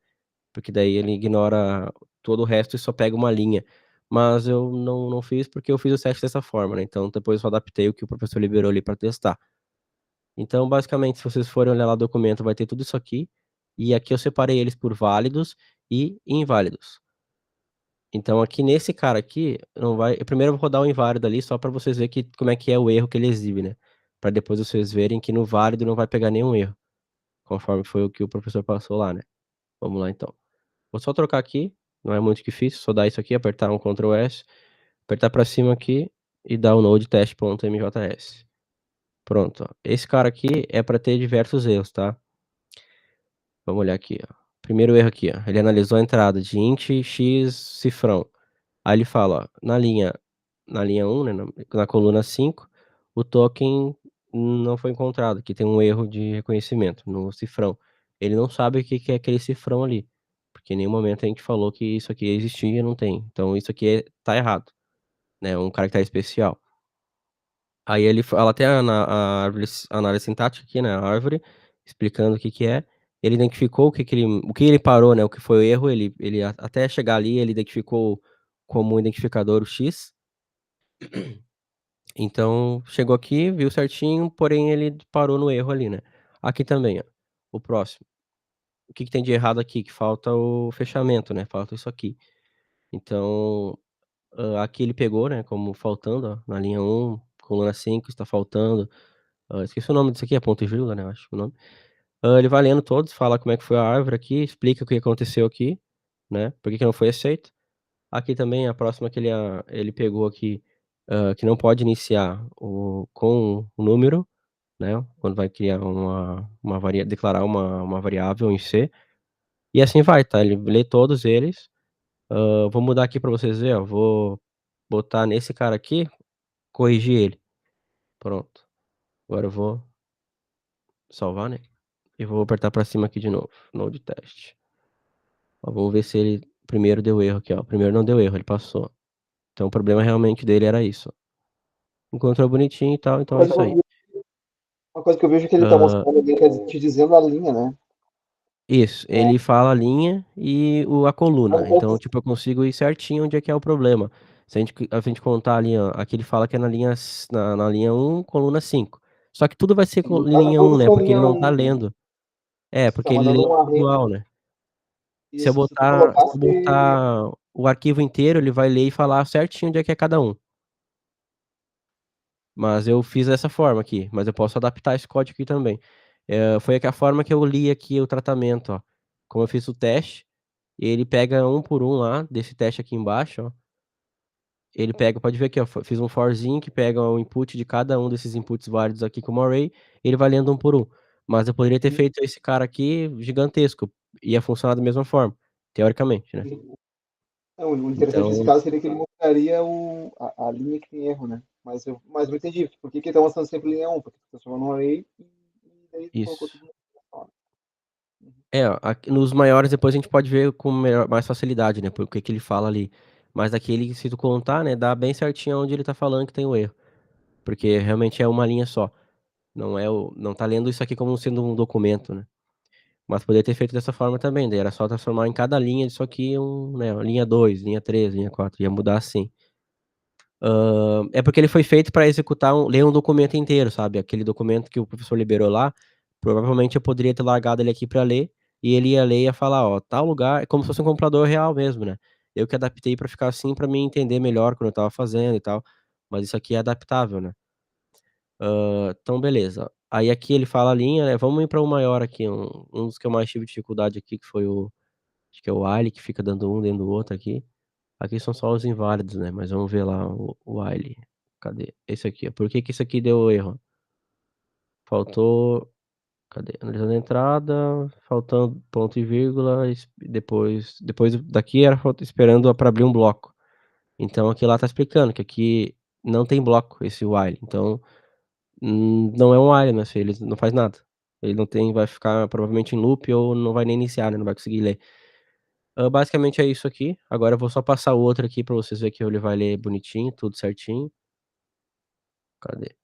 Porque daí ele ignora todo o resto e só pega uma linha. Mas eu não fiz porque eu fiz o teste dessa forma, né? Então depois eu só adaptei o que o professor liberou ali para testar. Então, basicamente, se vocês forem olhar lá o documento, vai ter tudo isso aqui. E aqui eu separei eles por válidos e inválidos. Então, aqui nesse cara aqui, não vai. Primeiro eu vou rodar o inválido ali, só para vocês verem como é que é o erro que ele exibe, né? Para depois vocês verem que no válido não vai pegar nenhum erro, conforme foi o que o professor passou lá, né? Vamos lá então. Vou só trocar aqui, não é muito difícil, só dar isso aqui, apertar um Ctrl S, apertar para cima aqui e dar o node teste.mjs. Pronto, ó. Esse cara aqui é para ter diversos erros, tá? Vamos olhar aqui, ó. Primeiro erro aqui, ó. Ele analisou a entrada de int x cifrão. Aí ele fala, ó, na linha 1, né, na coluna 5, o token não foi encontrado, que tem um erro de reconhecimento no cifrão. Ele não sabe o que que é aquele cifrão ali, porque em nenhum momento a gente falou que isso aqui existia, não tem. Então isso aqui tá errado, né, um caractere especial. Aí ele fala até a árvore, a análise sintática aqui, né, a árvore, explicando o que que é. Ele identificou o que ele parou, né, o que foi o erro, até chegar ali, ele identificou como identificador o X. Então, chegou aqui, viu certinho, porém ele parou no erro ali, né. Aqui também, ó, o próximo. O que que tem de errado aqui? Que falta o fechamento, né, falta isso aqui. Então, aqui ele pegou, né, como faltando, ó, na linha 1, coluna 5 está faltando, esqueci o nome disso aqui, é ponto e vírgula, né, eu acho o nome. Ele vai lendo todos, fala como é que foi a árvore aqui, explica o que aconteceu aqui, né, por que que não foi aceito. Aqui também a próxima que ele pegou aqui, que não pode iniciar com o número, né, quando vai criar declarar uma variável em C, e assim vai, tá, ele lê todos eles. Vou mudar aqui para vocês verem, ó, vou botar nesse cara aqui, corrigir ele. Pronto. Agora eu vou salvar, né, e vou apertar para cima aqui de novo, node teste. Ó, vamos ver se ele primeiro deu erro aqui, ó, primeiro não deu erro, ele passou. Então o problema realmente dele era isso, ó. Encontrou bonitinho e tal, então é isso aí. Uma coisa que eu vejo que ele tá mostrando ali, que é te dizendo a linha, né? Isso, ele fala a linha e a coluna. Então, tipo, eu consigo ir certinho onde é que é o problema. Se a gente contar ali, ó, aqui ele fala que é na linha 1, coluna 5. Só que tudo vai ser linha 1, né? Porque ele não tá lendo. É, Você tá porque ele lê mandando um array. individual, né? Se eu Isso, se tu botar o arquivo inteiro, ele vai ler e falar certinho onde é que é cada um. Mas eu fiz dessa forma aqui, mas eu posso adaptar esse código aqui também. Foi a forma que eu li aqui o tratamento, ó. Como eu fiz o teste, ele pega um por um lá, desse teste aqui embaixo, ó. Ele pega, pode ver aqui, ó, fiz um forzinho que pega o input de cada um desses inputs válidos aqui como array, e ele vai lendo um por um. Mas eu poderia ter feito esse cara aqui gigantesco, ia funcionar da mesma forma, teoricamente, né. O interessante nesse Então caso seria que ele mostraria a linha que tem erro, né? Mas eu não entendi. Por que ele tá mostrando sempre linha 1? Porque tu transformou num array e daí tu colocou isso. tudo no Ó, aqui nos maiores depois a gente pode ver com mais facilidade, né, porque que ele fala ali. Mas daquele, se tu contar, né, dá bem certinho onde ele tá falando que tem o erro, porque realmente é uma linha só, não tá lendo isso aqui como sendo um documento, né. Mas poderia ter feito dessa forma também, daí era só transformar em cada linha disso aqui né, linha 2, linha 3, linha 4, ia mudar assim. É porque ele foi feito para executar ler um documento inteiro, sabe, aquele documento que o professor liberou lá, provavelmente eu poderia ter largado ele aqui para ler, e ele ia ler e ia falar: "Ó, tal lugar", é como se fosse um computador real mesmo, né. Eu que adaptei para ficar assim, para mim entender melhor quando eu estava fazendo e tal, mas isso aqui é adaptável, né. Então beleza. Aí aqui ele fala a linha, né, vamos ir para o maior aqui, um dos que eu mais tive dificuldade aqui, que foi acho que é o while, que fica dando um dentro do outro aqui. Aqui são só os inválidos, né, mas vamos ver lá o while. Cadê? Esse aqui, ó. Por que que isso aqui deu erro? Faltou, cadê? Analisando a entrada, faltando ponto e vírgula, depois daqui era esperando para abrir um bloco. Então aqui lá tá explicando que aqui não tem bloco esse while, então, não é um while, né, ele não faz nada. Ele não tem vai ficar provavelmente em loop ou não vai nem iniciar, né, não vai conseguir ler. Basicamente é isso aqui, agora eu vou só passar o outro aqui pra vocês verem que ele vai ler bonitinho, tudo certinho. Cadê?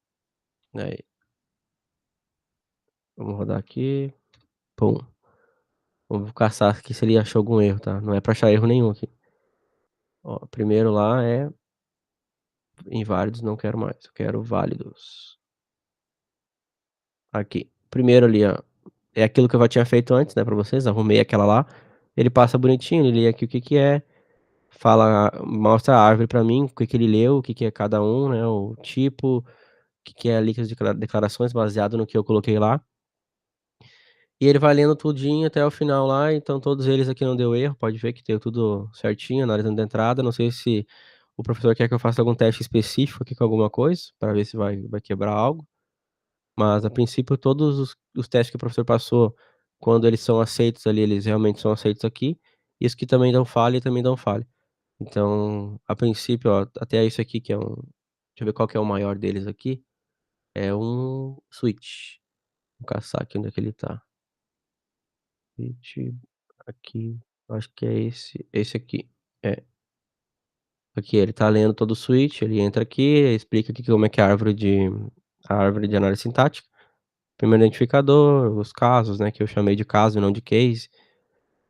Aí, vamos rodar aqui, pum. Vamos caçar aqui se ele achou algum erro, tá, não é pra achar erro nenhum aqui. Ó, primeiro lá é inválidos, não quero mais, eu quero válidos. Aqui, primeiro ali, ó, é aquilo que eu já tinha feito antes, né, pra vocês, arrumei aquela lá, ele passa bonitinho, ele lê aqui o que que é, fala mostra a árvore pra mim, o que que ele leu, o que que é cada um, né, o tipo, o que que é ali que as declarações baseado no que eu coloquei lá. E ele vai lendo tudinho até o final lá, então todos eles aqui não deu erro, pode ver que deu tudo certinho, analisando da entrada, não sei se o professor quer que eu faça algum teste específico aqui com alguma coisa, para ver se vai quebrar algo, mas a princípio todos os testes que o professor passou, quando eles são aceitos ali, eles realmente são aceitos aqui, e os que também dão falha, também dão falha. Então, a princípio, ó, até isso aqui que é um deixa eu ver qual que é o maior deles aqui, é um switch. Vou caçar aqui onde é que ele tá. Switch, aqui, acho que é esse aqui. É. Aqui ele tá lendo todo o switch, ele entra aqui, explica aqui como é que é a árvore de análise sintática. Primeiro identificador, os casos, né, que eu chamei de caso e não de case.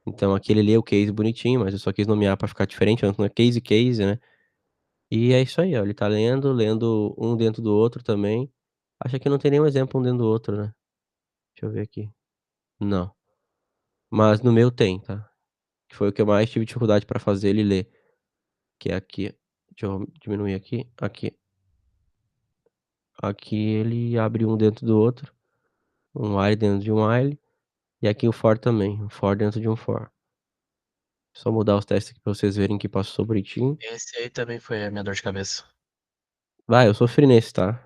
Então aqui ele lê o case bonitinho, mas eu só quis nomear pra ficar diferente, não é case, né. E é isso aí, ó, ele tá lendo um dentro do outro também. Acho que não tem nenhum exemplo um dentro do outro, né. Deixa eu ver aqui. Não. Mas no meu tem, tá. Que foi o que eu mais tive dificuldade pra fazer ele ler, que é aqui. Deixa eu diminuir aqui, aqui. Aqui ele abre um dentro do outro, um while dentro de um while, e aqui o for também, um for dentro de um for. Só mudar os testes aqui pra vocês verem que passou bonitinho. Esse aí também foi a minha dor de cabeça. Vai, eu sofri nesse, tá.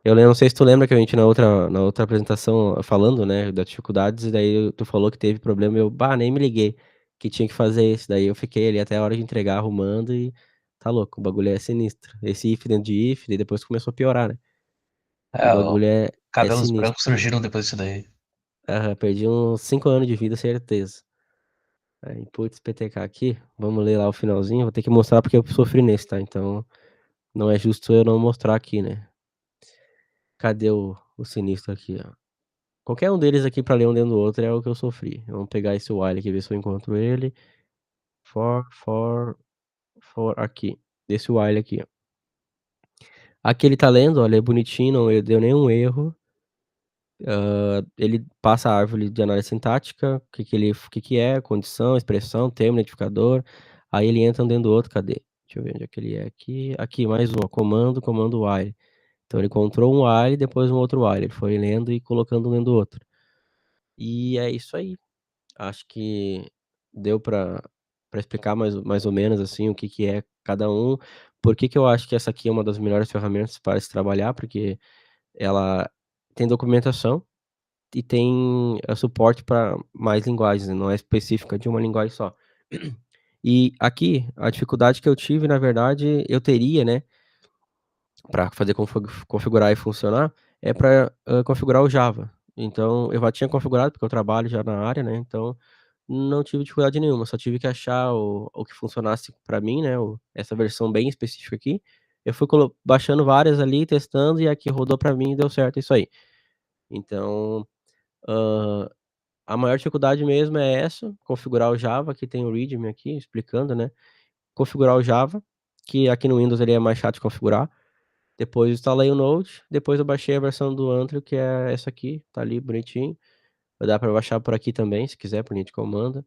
Eu não sei se tu lembra que a gente na outra apresentação falando, né, das dificuldades, e daí tu falou que teve problema e eu: "Bah, nem me liguei que tinha que fazer esse", daí eu fiquei ali até a hora de entregar arrumando e tá louco, o bagulho é sinistro. Esse if dentro de if, daí depois começou a piorar, né. O É, bagulho é cabelos sinistro. brancos surgiram depois disso daí. Aham, perdi uns 5 anos de vida, certeza. Aí, putz, PTK aqui, vamos ler lá o finalzinho, vou ter que mostrar porque eu sofri nesse, tá, então não é justo eu não mostrar aqui, né. Cadê o sinistro aqui, ó. Qualquer um deles aqui pra ler um dentro do outro é o que eu sofri. Vamos pegar esse while aqui, ver se eu encontro ele. For aqui, esse while aqui, ó. Aqui ele tá lendo, olha, é bonitinho, não deu nenhum erro. Ele passa a árvore de análise sintática, o que que é, condição, expressão, termo, identificador, aí ele entra um dentro do outro, cadê? Deixa eu ver onde é que ele é aqui. Aqui, mais um, ó, comando while. Então ele encontrou um while, depois um outro while, ele foi lendo e colocando um dentro do outro. E é isso aí. Acho que deu pra explicar mais ou menos, assim, o que que é cada um. Por que que eu acho que essa aqui é uma das melhores ferramentas para se trabalhar, porque ela tem documentação e tem, suporte para mais linguagens, né, não é específica de uma linguagem só. E aqui, a dificuldade que eu tive, na verdade, eu teria, né, para fazer configurar e funcionar, é para configurar o Java. Então eu já tinha configurado, porque eu trabalho já na área, né, então não tive dificuldade nenhuma, só tive que achar o que funcionasse para mim, né, essa versão bem específica aqui. Eu fui baixando várias ali, testando, e a que rodou para mim deu certo, isso aí. Então, hã, a maior dificuldade mesmo é essa, configurar o Java, aqui tem o readme aqui explicando, né, configurar o Java, que aqui no Windows ele é mais chato de configurar. Depois instalei o Node, depois eu baixei a versão do Antrio, que é essa aqui, tá ali bonitinho. Dá pra baixar por aqui também, se quiser, por linha de comando.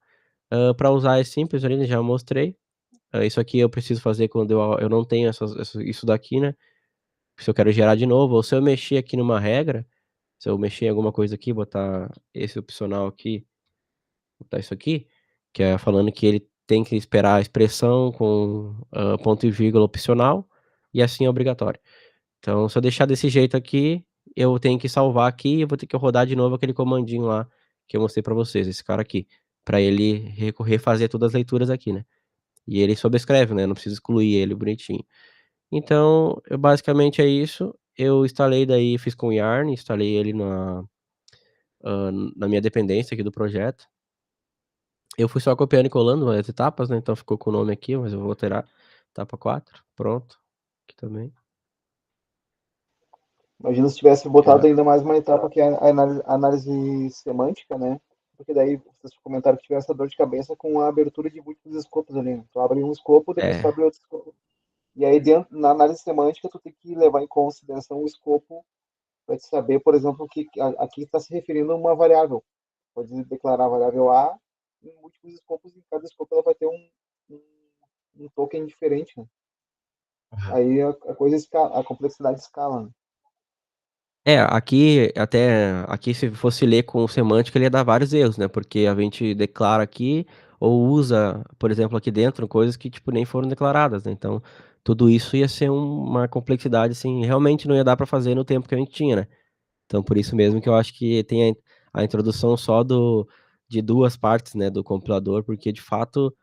Pra usar é simples ali, né, já mostrei. Isso aqui eu preciso fazer quando eu não tenho isso daqui, né, se eu quero gerar de novo, ou se eu mexer aqui numa regra, se eu mexer em alguma coisa aqui, botar esse opcional aqui, botar isso aqui, que é falando que ele tem que esperar a expressão com, ponto e vírgula opcional, e assim é obrigatório. Então, se eu deixar desse jeito aqui, eu tenho que salvar aqui e eu vou ter que rodar de novo aquele comandinho lá que eu mostrei pra vocês, esse cara aqui, pra ele refazer todas as leituras aqui, né. E ele sobrescreve, né? Não precisa excluir ele bonitinho. Então, basicamente é isso. Eu instalei daí, fiz com o Yarn, instalei ele na minha dependência aqui do projeto. Eu fui só copiando e colando as etapas, né? Então ficou com o nome aqui, mas eu vou alterar. Etapa 4, pronto. Aqui também. Imagina se tivesse botado Já. ainda mais uma etapa que é a análise semântica, né? Porque daí vocês comentaram que tivesse essa dor de cabeça com a abertura de múltiplos escopos ali, né? Tu abre um escopo, depois tu É, abre outro escopo. E aí, dentro, na análise semântica, tu tem que levar em consideração o escopo para te saber, por exemplo, que aqui está se referindo a uma variável. Pode declarar a variável A em múltiplos escopos, e em cada escopo ela vai ter um, um token diferente, né? Aí a coisa escala, a complexidade escala, né? aqui se fosse ler com semântica, ele ia dar vários erros, né? Porque a gente declara aqui ou usa, por exemplo, aqui dentro, coisas que, tipo, nem foram declaradas, né? Então, tudo isso ia ser uma complexidade, assim, realmente não ia dar para fazer no tempo que a gente tinha, né? Então, por isso mesmo que eu acho que tem a introdução só de duas partes, né, do compilador, porque de fato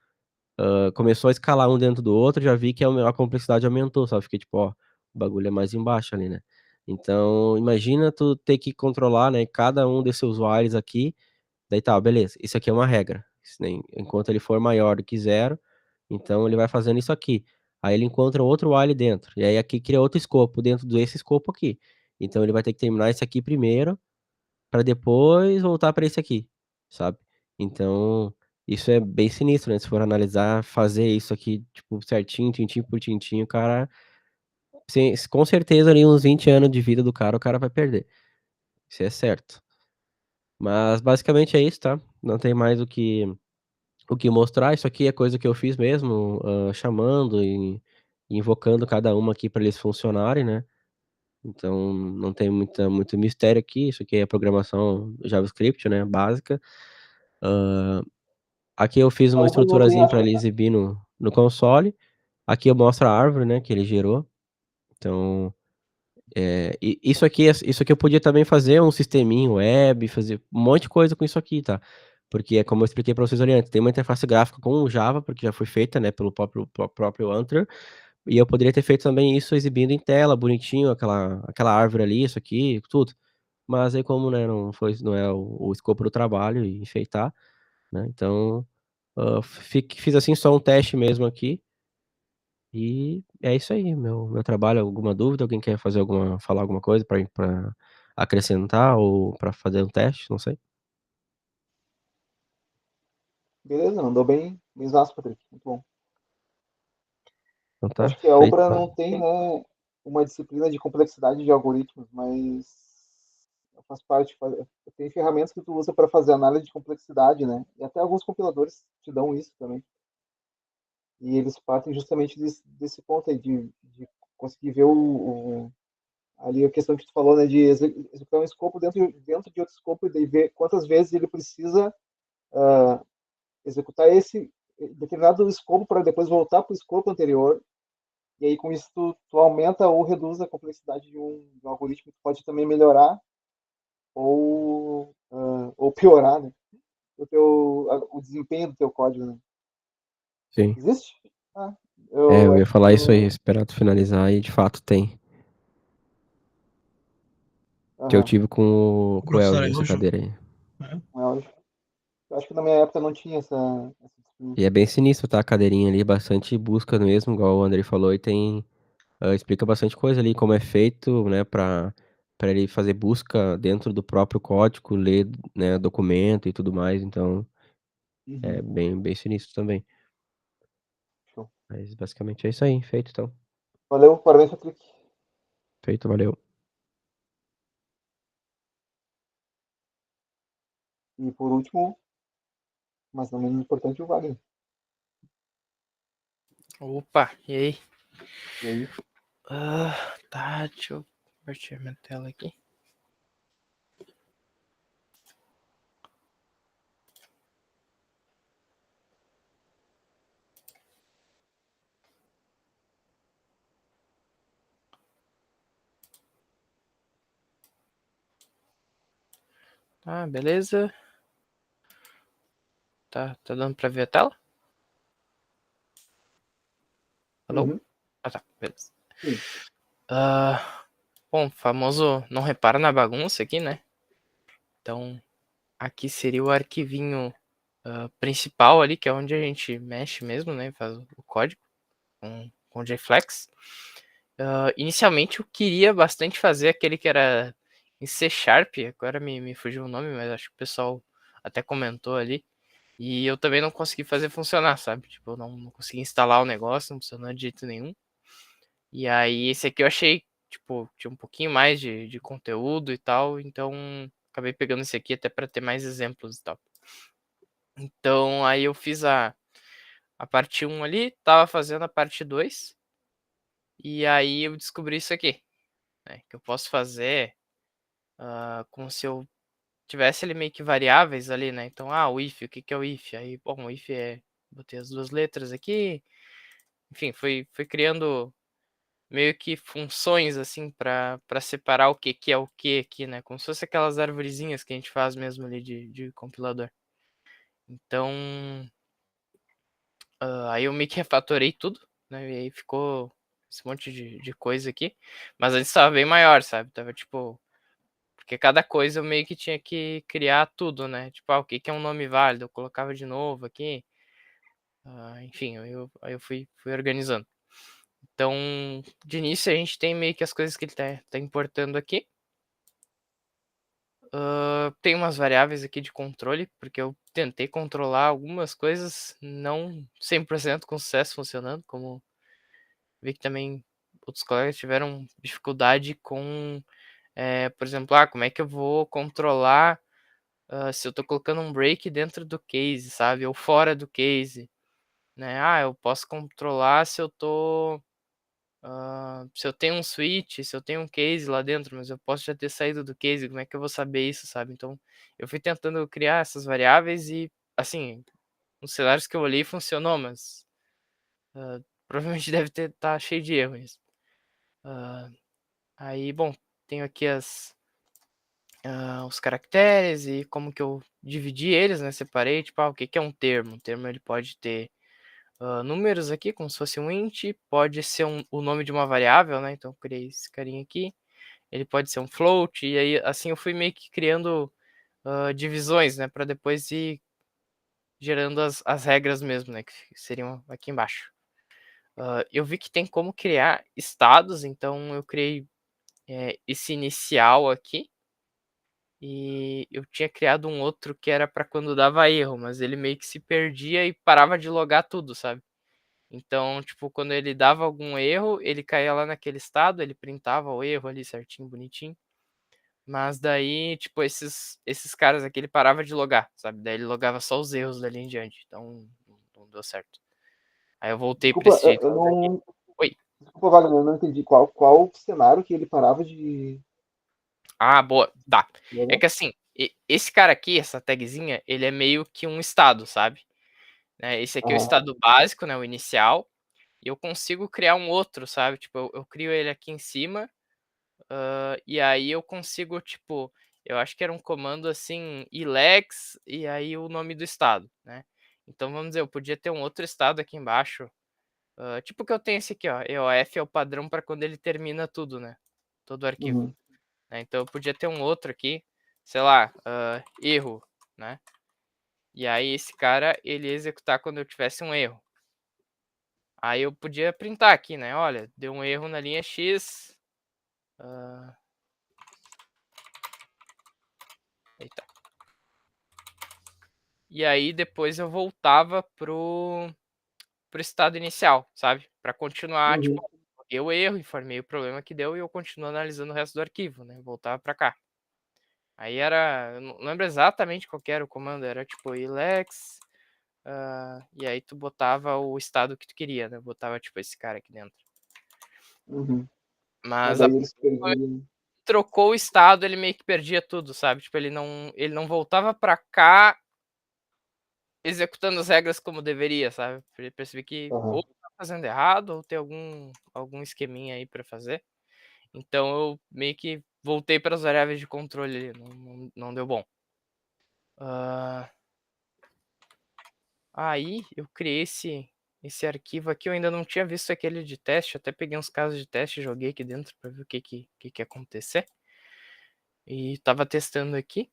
começou a escalar um dentro do outro, já vi que a complexidade aumentou, sabe? Fiquei tipo, ó, o bagulho é mais embaixo ali, né? Então, imagina tu ter que controlar, né, cada um desses usuários aqui, daí tá, beleza, isso aqui é uma regra. Enquanto ele for maior do que zero, então ele vai fazendo isso aqui. Aí ele encontra outro while dentro, e aí aqui cria outro escopo dentro desse escopo aqui. Então ele vai ter que terminar esse aqui primeiro, para depois voltar para esse aqui, sabe? Então, isso é bem sinistro, né? Se for analisar, fazer isso aqui, tipo, certinho, tintim por tintim, o cara, com certeza, ali uns 20 anos de vida do cara, o cara vai perder. Isso é certo. Mas, basicamente é isso, tá? Não tem mais o que mostrar. Isso aqui é coisa que eu fiz mesmo, chamando e invocando cada uma aqui para eles funcionarem, né? Então, não tem muito mistério aqui. Isso aqui é programação JavaScript, né? Básica. Aqui eu fiz A uma Ubra não tem estruturazinha para essa. ele exibir no console. Aqui eu mostro a árvore, né, que ele gerou. Então, isso aqui eu podia também fazer um sisteminho web, fazer um monte de coisa com isso aqui, tá? Porque é como eu expliquei para vocês ali antes, tem uma interface gráfica com o Java, porque já foi feita, né, pelo próprio Antler, e eu poderia ter feito também isso exibindo em tela, bonitinho, aquela árvore ali, isso aqui, tudo. Mas aí como, né, não é o escopo do trabalho e enfeitar, né? Então, fiz assim só um teste mesmo aqui. E é isso aí, meu trabalho. Alguma dúvida? Alguém quer falar alguma coisa para acrescentar ou para fazer um teste? Não sei. Beleza, andou bem, bem vasto, Patrick. Muito bom. Então Eu tá, acho que a feito Ubra então. não tem, né, uma disciplina de complexidade de algoritmos, mas faz parte. Tem ferramentas que tu usa para fazer análise de complexidade, né? E até alguns compiladores te dão isso também. E eles partem justamente desse ponto aí, de conseguir ver ali a questão que tu falou, né, de executar um escopo dentro de outro escopo e daí ver quantas vezes ele precisa executar esse determinado escopo para depois voltar para o escopo anterior. E aí, com isso, tu aumenta ou reduz a complexidade de um algoritmo que pode também melhorar ou piorar, né, o desempenho do teu código, né? Sim. Existe? Ah, Eu eu ia acho que falar isso aí, eu... esperar tu finalizar e de fato tem. Que eu Aham, tive com O o professor Elvio essa Eljo, cadeira aí. né? eu acho que na minha época não tinha essa disciplina. E é bem sinistro, tá? A cadeirinha ali, bastante busca mesmo, igual o André falou, e tem. Explica bastante coisa ali, como é feito, né, para ele fazer busca dentro do próprio código, ler, né, documento e tudo mais, então é Uhum, bem sinistro também. show. Mas basicamente é isso aí, feito então. Valeu, parabéns, Patrick. Feito, valeu. E por último, mas não menos importante, o Wagner. Opa, e aí? E aí? Tá, deixa eu compartilhar minha tela aqui. Tá, beleza. Tá dando pra ver a tela? Alô? Uhum. Ah, tá, beleza. Sim. Bom, famoso não repara na bagunça aqui, né? Então, aqui seria o arquivinho principal ali, que é onde a gente mexe mesmo, né? Faz o código com o JFlex. Inicialmente eu queria bastante fazer aquele que era em C Sharp, agora me fugiu o nome, mas acho que o pessoal até comentou ali. E eu também não consegui fazer funcionar, sabe? Tipo, eu não consegui instalar o negócio, não funcionou de jeito nenhum. E aí esse aqui eu achei, tipo, tinha um pouquinho mais de conteúdo e tal, então acabei pegando esse aqui até para ter mais exemplos e tal. Então aí eu fiz a parte 1 ali, tava fazendo a parte 2, e aí eu descobri isso aqui, né? Que eu posso fazer como se eu tivesse ali meio que variáveis ali, né? Então, o if, o que que é o if? Aí, bom, o if botei as duas letras aqui, enfim, foi criando meio que funções assim para separar o que é o que aqui, né? Como se fosse aquelas arvorezinhas que a gente faz mesmo ali de compilador. Então, aí eu meio que refatorei tudo, né? E aí ficou esse monte de coisa aqui. Mas antes estava bem maior, sabe? Tava tipo. Porque cada coisa eu meio que tinha que criar tudo, né? Tipo, o que é um nome válido? Eu colocava de novo aqui. Enfim, aí eu fui organizando. Então, de início a gente tem meio que as coisas que ele tá importando aqui. Tem umas variáveis aqui de controle, porque eu tentei controlar algumas coisas, não 100% com sucesso funcionando, como vi que também outros colegas tiveram dificuldade com, por exemplo, como é que eu vou controlar se eu tô colocando um break dentro do case, sabe, ou fora do case, né? Eu posso controlar se eu tô se eu tenho um switch, se eu tenho um case lá dentro, mas eu posso já ter saído do case, como é que eu vou saber isso, sabe? Então, eu fui tentando criar essas variáveis e, assim, nos cenários que eu olhei funcionou, mas provavelmente deve tá cheio de erros. Aí, bom, tenho aqui os caracteres e como que eu dividi eles, né? Separei, tipo, o que é um termo? Um termo ele pode ter números aqui, como se fosse um int, pode ser o nome de uma variável, né? Então, eu criei esse carinha aqui. Ele pode ser um float, e aí assim eu fui meio que criando divisões, né? Para depois ir gerando as regras mesmo, né? Que seriam aqui embaixo. Eu vi que tem como criar estados, então eu criei esse inicial aqui. E eu tinha criado um outro que era para quando dava erro, mas ele meio que se perdia e parava de logar tudo, sabe? Então, tipo, quando ele dava algum erro, ele caía lá naquele estado, ele printava o erro ali certinho, bonitinho. Mas daí, tipo, esses caras aqui, ele parava de logar, sabe? Daí ele logava só os erros dali em diante. Então, não deu certo. Aí eu voltei para Desculpa, esse jeito. eu não. Oi. Desculpa, Wagner, eu não entendi qual cenário que ele parava de. Boa. Tá. É Jogar? que assim, esse cara aqui, essa tagzinha, ele é meio que um estado, sabe? Né? Esse aqui é o Aham. estado básico, né? O inicial. E eu consigo criar um outro, sabe? Tipo, eu crio ele aqui em cima. E aí eu consigo, tipo, eu acho que era um comando assim, ilex, e aí o nome do estado, né? Então vamos dizer, eu podia ter um outro estado aqui embaixo, tipo que eu tenho esse aqui, ó, EOF é o padrão para quando ele termina tudo, né? Todo o arquivo. Uhum. Né? Então eu podia ter um outro aqui, sei lá, erro, né? E aí esse cara, ele ia executar quando eu tivesse um erro. Aí eu podia printar aqui, né? Olha, deu um erro na linha X. Eita. E aí depois eu voltava pro estado inicial, sabe? Para continuar, tipo, Uhum. eu erro, informei o problema que deu e eu continuo analisando o resto do arquivo, né? Voltava para cá. Aí era, eu não lembro exatamente qual que era o comando, era tipo ilex, e aí tu botava o estado que tu queria, né? Botava tipo esse cara aqui dentro. Uhum. Mas Mas daí eles perdiam. trocou o estado, ele meio que perdia tudo, sabe? Tipo, ele não voltava para cá executando as regras como deveria, sabe? Percebi que Aham. ou tá fazendo errado, ou tem algum esqueminha aí para fazer. Então eu meio que voltei para as variáveis de controle ali, não deu bom. Aí eu criei esse arquivo aqui. Eu ainda não tinha visto aquele de teste, até peguei uns casos de teste e joguei aqui dentro para ver o que ia acontecer. E tava testando aqui.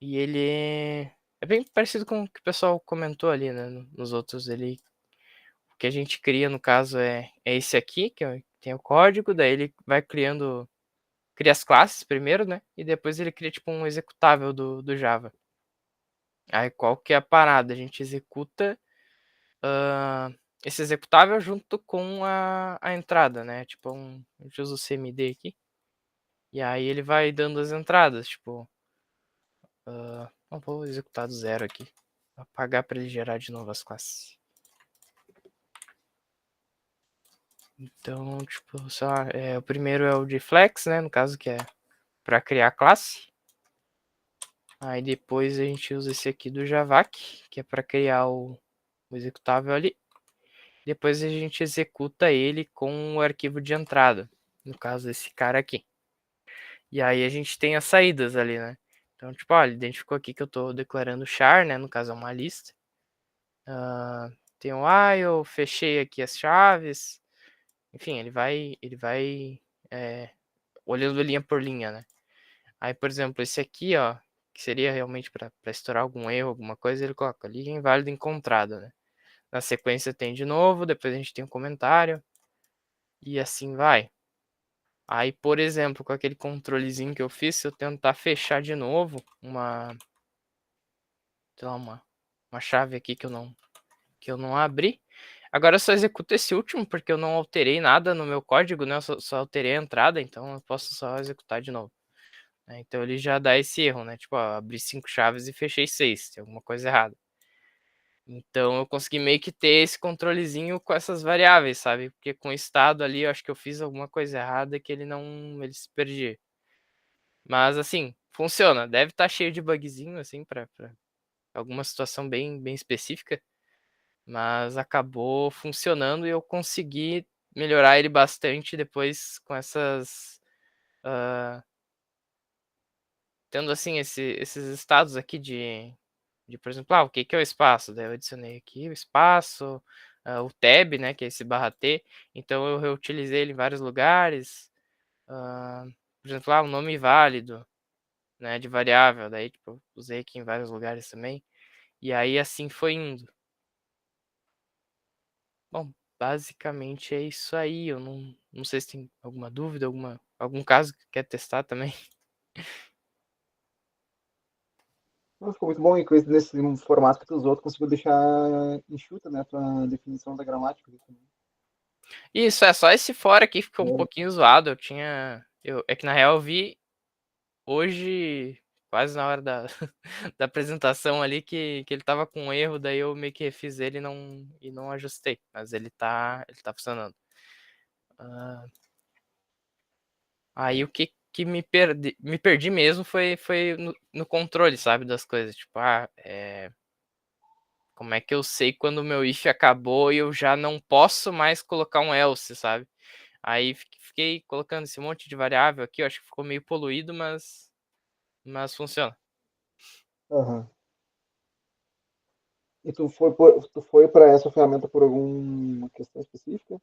E ele é bem parecido com o que o pessoal comentou ali, né? Nos outros, o que a gente cria, no caso, é esse aqui, tem o código, daí ele vai cria as classes primeiro, né? E depois ele cria tipo um executável do Java. Aí qual que é a parada? A gente executa esse executável junto com a entrada, né? Tipo, a gente usa o CMD aqui. E aí ele vai dando as entradas, tipo... vou executar do zero aqui. Apagar para ele gerar de novo as classes. Então, tipo, o primeiro é o de flex, né? No caso, que é para criar classe. Aí depois a gente usa esse aqui do Javac, que é para criar o executável ali. Depois a gente executa ele com o arquivo de entrada. No caso, esse cara aqui. E aí a gente tem as saídas ali, né? Então, tipo, ele identificou aqui que eu estou declarando char, né? No caso, é uma lista. Tem o while, eu fechei aqui as chaves. Enfim, ele vai olhando linha por linha, né? Aí, por exemplo, esse aqui, ó, que seria realmente para estourar algum erro, alguma coisa, ele coloca liga inválido encontrado, né? Na sequência tem de novo, depois a gente tem um comentário e assim vai. Aí, por exemplo, com aquele controlezinho que eu fiz, se eu tentar fechar de novo uma chave aqui que eu não abri, agora eu só executo esse último, porque eu não alterei nada no meu código, né? Eu só alterei a entrada, então eu posso só executar de novo. Então ele já dá esse erro, né? Tipo, abri 5 chaves e fechei 6, tem alguma coisa errada. Então eu consegui meio que ter esse controlezinho com essas variáveis, sabe? Porque com o estado ali, eu acho que eu fiz alguma coisa errada que ele se perdia. Mas assim, funciona. Deve estar cheio de bugzinho, assim, para alguma situação bem específica. Mas acabou funcionando e eu consegui melhorar ele bastante depois com essas... tendo, assim, esses estados aqui por exemplo, o que é o espaço? Daí eu adicionei aqui o espaço, o tab, né, que é esse /t. Então eu reutilizei ele em vários lugares. Por exemplo, um nome válido, né, de variável. Daí, tipo, usei aqui em vários lugares também. E aí, assim foi indo. Bom, basicamente é isso aí. Eu não sei se tem alguma dúvida, algum caso que quer testar também. Não, ficou muito bom e coisa nesse formato que tu usou, tu conseguiu deixar enxuta, né, a tua definição da gramática. Isso, é só esse fora aqui ficou um É. pouquinho zoado. É que na real eu vi hoje, quase na hora da, da apresentação ali, que ele tava com um erro, daí eu meio que refiz ele e não ajustei. Mas ele tá funcionando. Aí o que me perdi mesmo foi no controle, sabe, das coisas. Tipo, como é que eu sei quando o meu if acabou e eu já não posso mais colocar um else, sabe? Aí fiquei colocando esse monte de variável aqui, eu acho que ficou meio poluído, mas funciona. Aham. E tu foi para essa ferramenta por alguma questão específica?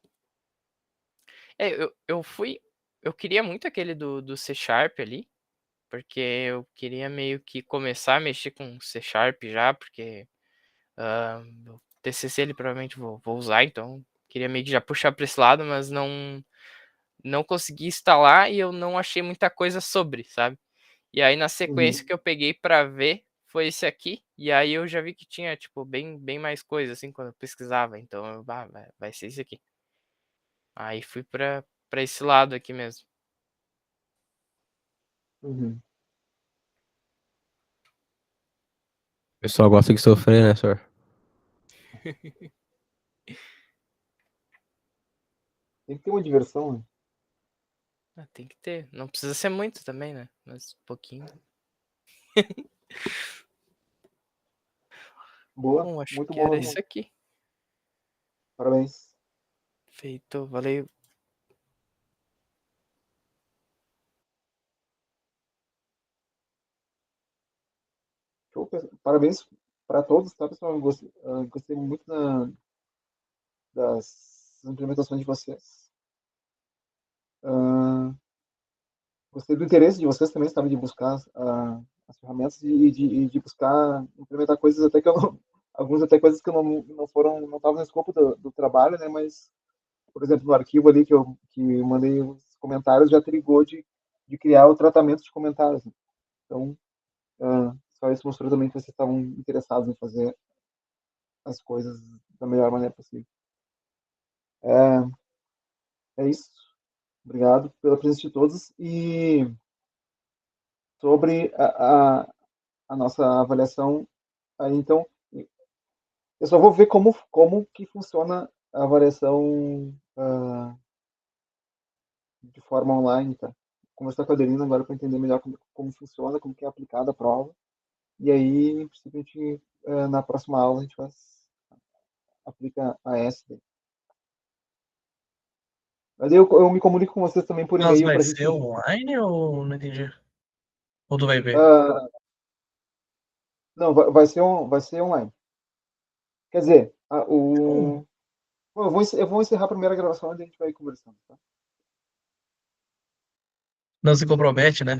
Eu queria muito aquele do C Sharp ali, porque eu queria meio que começar a mexer com C Sharp já, porque o TCC ele provavelmente vou usar, então queria meio que já puxar para esse lado, mas não consegui instalar e eu não achei muita coisa sobre, sabe? E aí na sequência que eu peguei para ver foi esse aqui, e aí eu já vi que tinha tipo bem mais coisa assim quando eu pesquisava, então vai ser esse aqui. Aí fui para esse lado aqui mesmo. Uhum. O pessoal gosta de sofrer, né, senhor? Tem que ter uma diversão, né? Tem que ter, não precisa ser muito também, né? Mas um pouquinho. Boa, Bom, acho muito que era bom. isso aqui. Parabéns. Feito, valeu. Show, parabéns para todos, tá, pessoal? Gostei muito das implementações de vocês. Ah, gostei do interesse de vocês também, sabe, de buscar as ferramentas e de buscar implementar coisas até que eu não, algumas até coisas que não estavam no escopo do trabalho, né, mas, por exemplo, no arquivo ali que mandei os comentários, já trigou de criar o tratamento de comentários. Então, só isso mostrou também que vocês estavam interessados em fazer as coisas da melhor maneira possível. É isso. Obrigado pela presença de todos. E sobre a nossa avaliação, aí então, eu só vou ver como que funciona a avaliação de forma online, tá? Conversar com a Adelina agora para entender melhor como funciona, como que é aplicada a prova. E aí, em princípio, a gente, na próxima aula, a gente aplica a essa. Mas eu me comunico com vocês também por Mas e-mail vai para a ser gente. online ou não entendi? Ou tu vai ver? Não, vai ser online. Quer dizer, bom, eu vou encerrar a primeira gravação e a gente vai conversando, tá? Não se compromete, né?